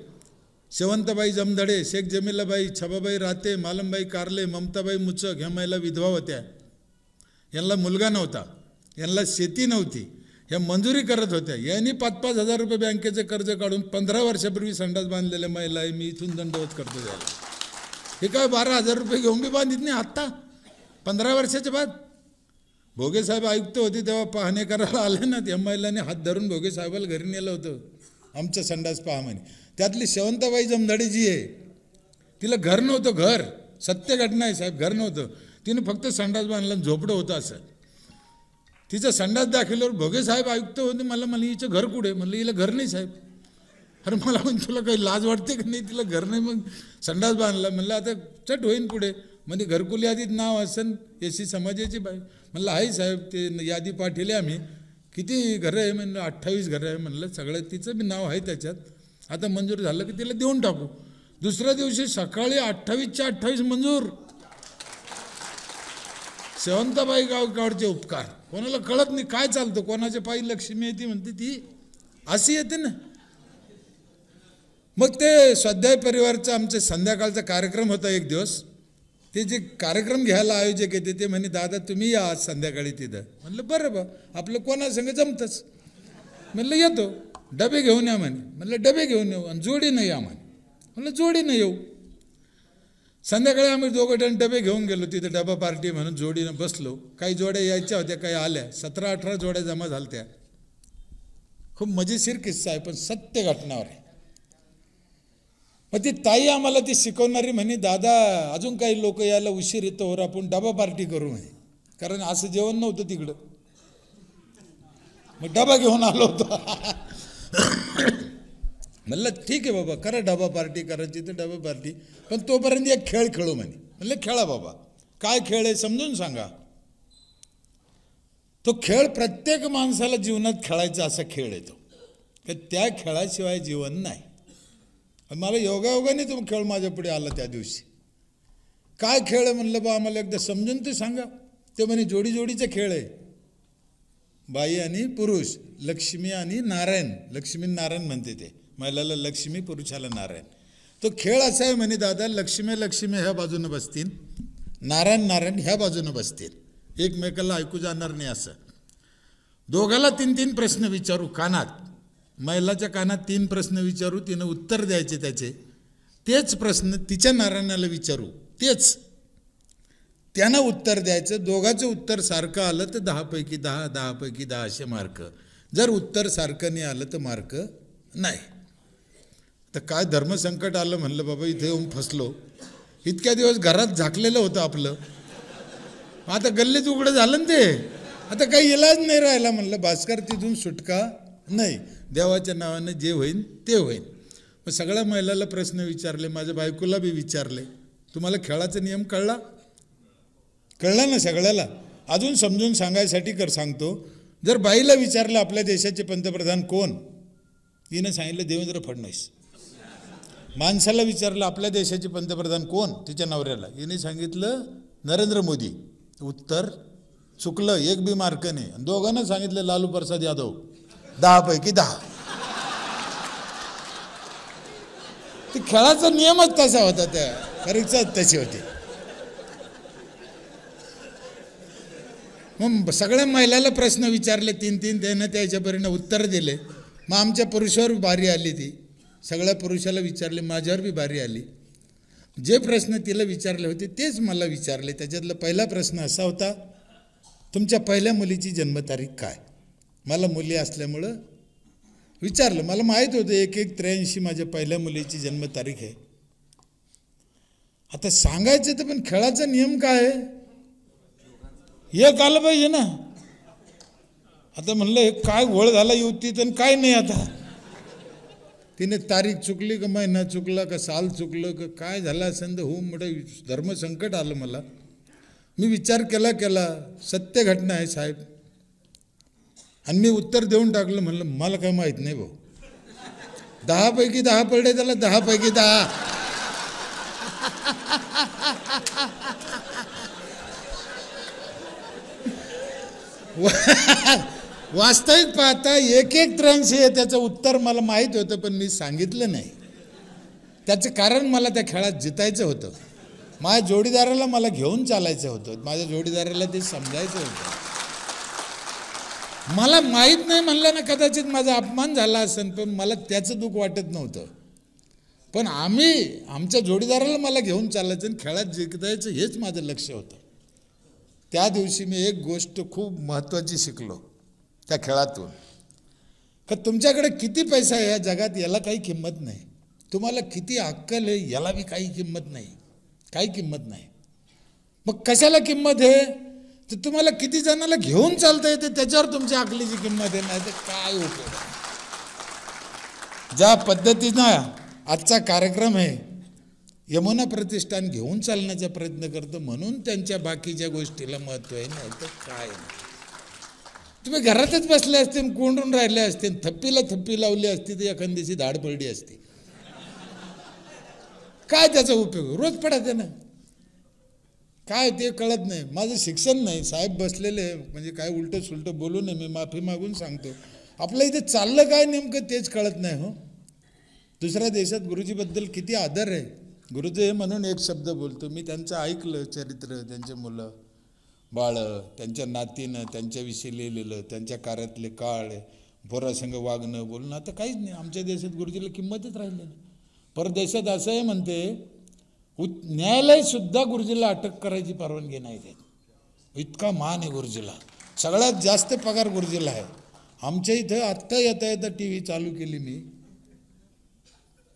शेवंतबाई जमधडे, शेख जमिलाबाई, छबाबाई राते, मालमबाई कारले, ममताबाई मुचक ह्या महिला विधवा होत्या. यांना मुलगा नव्हता, यांना शेती नव्हती, ह्या मंजुरी करत होत्या. यांनी 5-5 हजार रुपये बँकेचे कर्ज काढून 15 वर्षापूर्वी संडास बांधलेल्या महिला आहे. मी इथून दंडवत करतो त्याला. हे काय 12,000 रुपये घेऊन बी बांधित नाही आत्ता 15 वर्षाच्या बाद. भोगे साहेब आयुक्त होते तेव्हा पाहणे करायला आले ना, त्या महिलांनी हात धरून भोगे साहेबाला घरी नेलं होतं, आमचं संडास पहा म्हणे. त्यातली शेवंताबाई जमधडे जी आहे तिला घर नव्हतं. घर सत्य घटना आहे साहेब, घर नव्हतं. तिने फक्त संडास बांधला, झोपडं होतं असं. तिचं संडास दाखवल्यावर भोगे साहेब आयुक्त होते. मला हिचं घर कुठे. म्हणलं हिला घर नाही साहेब. अरे मला म्हणजे तुला काही लाज वाटते का नाही, तिला घर नाही. मग संडास बांधला. म्हणलं आता चट होईन पुढे. म्हणजे घरकुली यादीत नाव असन एसी समाजाची बाई. म्हणलं आहे साहेब, ते यादी पाठवली आम्ही. किती घरं आहे म्हणलं. 28 घरं आहे म्हणलं. सगळं तिचं बी नाव आहे त्याच्यात. आता मंजूर झालं की तिला देऊन टाकू. दुसऱ्या दिवशी सकाळी 28च्या 28 मंजूर. शेवंताबाई गावचे उपकार. कोणाला कळत नाही काय चालतं. कोणाच्या पायी लक्ष्मी येते म्हणते ती अशी येते ना. मग ते स्वाध्याय परिवारचा आमचे संध्याकाळचा कार्यक्रम होता एक दिवस. ते जे कार्यक्रम घ्यायला आयोजक येते ते म्हणे दादा तुम्ही या आज संध्याकाळी तिथं. म्हणलं बरं बा, आपलं कोणासंग जमतंच. म्हणलं येतो. डबे घेऊन या म्हणे. म्हणलं डबे घेऊन येऊ आणि जोडीनं या म्हणे. म्हणलं जोडीनं येऊ. संध्याकाळी आम्ही 2 जण डबे घेऊन गेलो. तिथं डबा पार्टी म्हणून जोडीनं बसलो. काही जोड्या यायच्या होत्या, काही आल्या. 17-18 जोड्या जमा झाल्या. खूप मजेशीर किस्सा आहे, पण सत्य घटनावर आहे. मग ती ताई आम्हाला ती शिकवणारी म्हणे दादा अजून काही लोक यायला उशीर येतो, आपण डबा पार्टी करू म्हणे. कारण असं जेवण नव्हतं तिकडं. मग डबा घेऊन आलो होतो. म्हणलं ठीक आहे बाबा, करा डबा पार्टी करायची तर डबा पार्टी, पण तोपर्यंत एक खेळ खेळू म्हणे. म्हणलं खेळा बाबा. काय खेळ आहे समजून सांगा. तो खेळ प्रत्येक माणसाला जीवनात खेळायचा असा खेळ आहे तो, की त्या खेळाशिवाय जीवन नाही. मला योगायोगाने तो खेळ माझ्या पुढे आला त्या दिवशी. काय खेळ आहे म्हणलं बा आम्हाला एकदा समजून ते सांगा. ते म्हणे जोडी जोडीचा खेळ आहे, बाई आणि पुरुष, लक्ष्मी आणि नारायण. लक्ष्मी नारायण म्हणते ते, महिलाला लक्ष्मी पुरुषाला नारायण. तो खेळ असा आहे म्हणे दादा, लक्ष्मी लक्ष्मी ह्या बाजूनं बसतील, नारायण नारायण ह्या बाजूनं बसतील, एकमेकाला ऐकू जाणार नाही असं. दोघाला 3-3 प्रश्न विचारू कानात. महिलाच्या कानात 3 प्रश्न विचारू, तिनं उत्तर द्यायचे त्याचे. तेच प्रश्न तिच्या नारायणाला विचारू, तेच त्यानं उत्तर द्यायचं. दोघाचं उत्तर सारखं आलं तर 10 पैकी 10, 10 पैकी 10 असे मार्क. जर उत्तर सारखं नाही आलं तर मार्क नाही. तर काय धर्मसंकट आलं म्हणलं बाबा, इथे येऊन फसलो. इतक्या दिवस घरात झाकलेलं होतं आपलं, आता गल्लीत उघडं झालं ना ते. आता काही इलाज नाही राहिला. म्हणलं भास्कर तिथून सुटका नाही, देवाच्या नावानं जे होईन ते होईन. मग सगळ्या महिलाला प्रश्न विचारले, माझ्या बायकोला बी विचारले, तुम्हाला खेळाचा नियम कळला ना सगळ्याला. अजून समजून सांगायसाठी सांगतो. जर बाईला विचारलं आपल्या देशाचे पंतप्रधान कोण, तिनं सांगितलं देवेंद्र फडणवीस. माणसाला विचारलं आपल्या देशाचे पंतप्रधान कोण, तिच्या नवऱ्याला, हिने सांगितलं नरेंद्र मोदी. उत्तर चुकलं, 1 बी मार्क नाही. दोघांना सांगितलं लालू प्रसाद यादव, 10 पैकी 10. ते खेळाचा नियमच तसा होता, त्या परीक्षाच तशी होती. मग सगळ्या महिलाला प्रश्न विचारले 3-3, त्यानं त्याच्यापर्यंत उत्तर दिले. मग आमच्या पुरुषावर बारी आली, ती सगळ्या पुरुषाला विचारले, माझ्यावर बी बारी आली. जे प्रश्न तिला विचारले होते तेच मला विचारले. त्याच्यातला पहिला प्रश्न असा होता, तुमच्या पहिल्या मुलीची जन्मतारीख काय? मला मुली असल्यामुळं विचारलं. मला माहीत होतं 1183 माझ्या पहिल्या मुलीची जन्मतारीख आहे. आता सांगायचं तर पण खेळाचा नियम काय आहे एक आलं पाहिजे ना. आता म्हणलं हे काय घोळ झाला युवतीत आणि काय नाही. आता तिने तारीख चुकली का महिना चुकला का साल चुकलं का काय झालं असेल तर मोठं धर्मसंकट आलं मला. मी विचार केला सत्य घटना आहे साहेब. आणि मी उत्तर देऊन टाकलं. म्हणलं मला काय माहीत नाही भाऊ. 10 पैकी 10 पडले त्याला, 10 पैकी 10. वास्तविक पाहता 1183 आहे त्याचं उत्तर मला माहीत होतं, पण मी सांगितलं नाही. त्याचं कारण मला त्या खेळात जितायचं होतं. माझ्या जोडीदाराला मला घेऊन चालायचं होतं. माझ्या जोडीदाराला ते समजायचं होतं. मला माहीत नाही म्हणलं ना कदाचित माझा अपमान झाला असेल, पण मला त्याचं दुःख वाटत नव्हतं. पण आमच्या जोडीदाराला मला घेऊन चालायचं आणि खेळात जिंकायचं हेच माझं लक्ष होतं. त्या दिवशी मी एक गोष्ट खूप महत्त्वाची शिकलो त्या खेळातून, का तुमच्याकडे किती पैसा आहे या जगात याला काही किंमत नाही. तुम्हाला किती अक्कल आहे याला बी काही किंमत नाही, काही किंमत नाही. मग कशाला किंमत आहे? तर तुम्हाला किती जणांना घेऊन चालता येते त्याच्यावर तुमच्या अकलीची किंमत आहे. नाही तर काय उपयोग. ज्या पद्धतीनं आजचा कार्यक्रम आहे, यमुना प्रतिष्ठान घेऊन चालण्याचा प्रयत्न करतं म्हणून त्यांच्या बाकीच्या गोष्टीला महत्त्व आहे. नाही तर काय नाही. तुम्ही घरातच बसले असते, कोंडून राहिले असते, थप्पीला थप्पी लावली असती तर एखाद्याची धाड पडली असती. काय त्याचा उपयोग? रोज पडायचे ना. काय ते कळत नाही. माझं शिक्षण नाही. साहेब बसलेले म्हणजे काय उलटं सुलटं बोलू नये, मी माफी मागून सांगतो. आपलं इथे चाललं काय नेमकं तेच कळत नाही हो. दुसऱ्या देशात गुरुजीबद्दल किती आदर आहे. गुरुजी म्हणून एक शब्द बोलतो मी. त्यांचं ऐकलं चरित्र, त्यांचे मुलं बाळं, त्यांच्या नातीनं त्यांच्याविषयी लिहिलेलं, त्यांच्या कार्यातले काळ, पोरासंग वागणं बोलणं. आता काहीच नाही. आमच्या देशात गुरुजीला किंमतच राहिली नाही. परदेशात असं आहे म्हणते, न्यायालयसुद्धा गुरुजीला अटक करायची परवानगी नाही देत. इतका मान आहे गुरुजीला. सगळ्यात जास्त पगार गुरुजीला आहे. आमच्या इथं आत्ता येता टी व्ही चालू केली मी.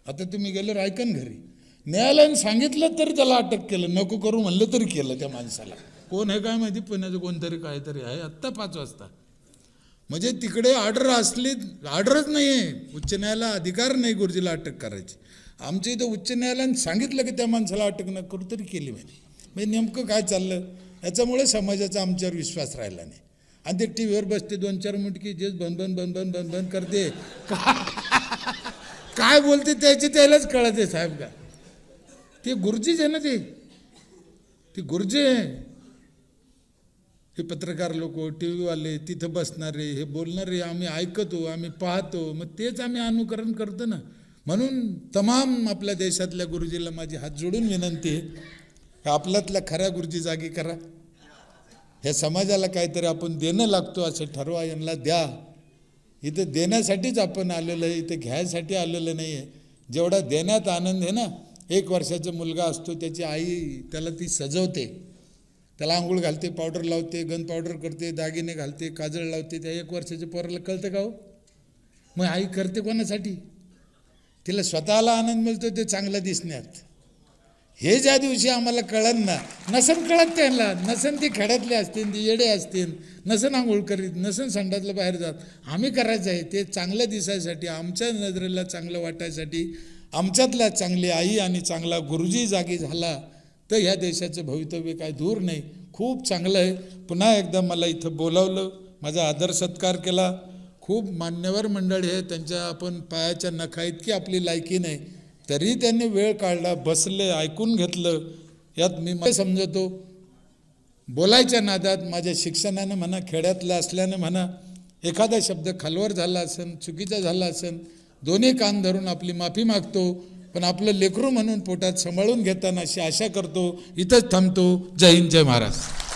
आता तुम्ही गेल्यावर ऐकन घरी. न्यायालयाने सांगितलं तरी त्याला अटक केलं, नको करू म्हणलं तरी केलं त्या माणसाला. कोण आहे काय माहिती, पुण्याचं कोणतरी काहीतरी आहे. आत्ता 5 वाजता. म्हणजे तिकडे ऑर्डर असली, ऑर्डरच नाही आहे. उच्च न्यायालयाला अधिकार नाही गुरुजीला अटक करायची. आमच्या इथं उच्च न्यायालयाने सांगितलं की त्या माणसाला अटक न करू तरी केली म्हणजे नेमकं काय चाललं. याच्यामुळे समाजाचा आमच्यावर विश्वास राहिला नाही. आणि ते टी व्हीवर बसते 2-4 मुटकी जेच बंद करते. काय बोलते त्याची त्यालाच कळते साहेब. का ते गुरुजीच आहे ना, ते गुरुजी आहे. हे पत्रकार लोक, टी व्हीवाले, तिथं बसणारे, हे बोलणारे आम्ही ऐकतो, आम्ही पाहतो, मग तेच आम्ही अनुकरण करतो ना. म्हणून तमाम आपल्या देशातल्या गुरुजीला माझी हात जोडून विनंती आहे, आपल्यातल्या खऱ्या गुरुजी जागी करा. ह्या समाजाला काहीतरी आपण देणं लागतो असं ठरवा, यांना द्या. इथं देण्यासाठीच आपण आलेलं आहे, इथं घ्यायसाठी आलेलं नाही आहे. जेवढा देण्यात आनंद आहे ना, 1 वर्षाचा मुलगा असतो, त्याची आई त्याला ती सजवते, त्याला आंघोळ घालते, पावडर लावते, गन पावडर करते, दागिने घालते, काजळ लावते. त्या 1 वर्षाच्या पोराला कळतं का हो? मग आई करते कोणासाठी? तिला स्वतःला आनंद मिळतो ते चांगलं दिसण्यात. हे ज्या दिवशी आम्हाला कळन ना, नसन कळत त्यांना, नसन ती खेड्यातले असतील, ती येडे असतील, नसन आंघोळ करीत, नसन संडासला बाहेर जात. आम्ही करायचं आहे ते चांगलं दिसायसाठी, आमच्या नजरेला चांगलं वाटायसाठी. आमच्यातल्या चांगली आई आणि चांगला गुरुजी जागी झाला तर ह्या देशाचं भवितव्य काय दूर नाही, खूप चांगलं आहे. पुन्हा एकदा मला इथं बोलावलं, माझा आदर सत्कार केला. खूप मान्यवर मंडळी आहे, त्यांच्या आपण पायाच्या नखा इतकी आपली लायकी नाही, तरी त्यांनी वेळ काढला, बसले, ऐकून घेतलं. यात मी समजतो बोलायच्या नादात माझ्या शिक्षणानं म्हणा, खेड्यातलं असल्यानं म्हणा, एखादा शब्द खालवर झाला असेल, चुकीचा झाला असेल, दोन्ही कान धरून आपली माफी मागतो. पण आपलं लेकरू म्हणून पोटात सांभाळून घेताना अशी आशा करतो. इथंच थांबतो. जय हिंद, जय महाराष्ट्र.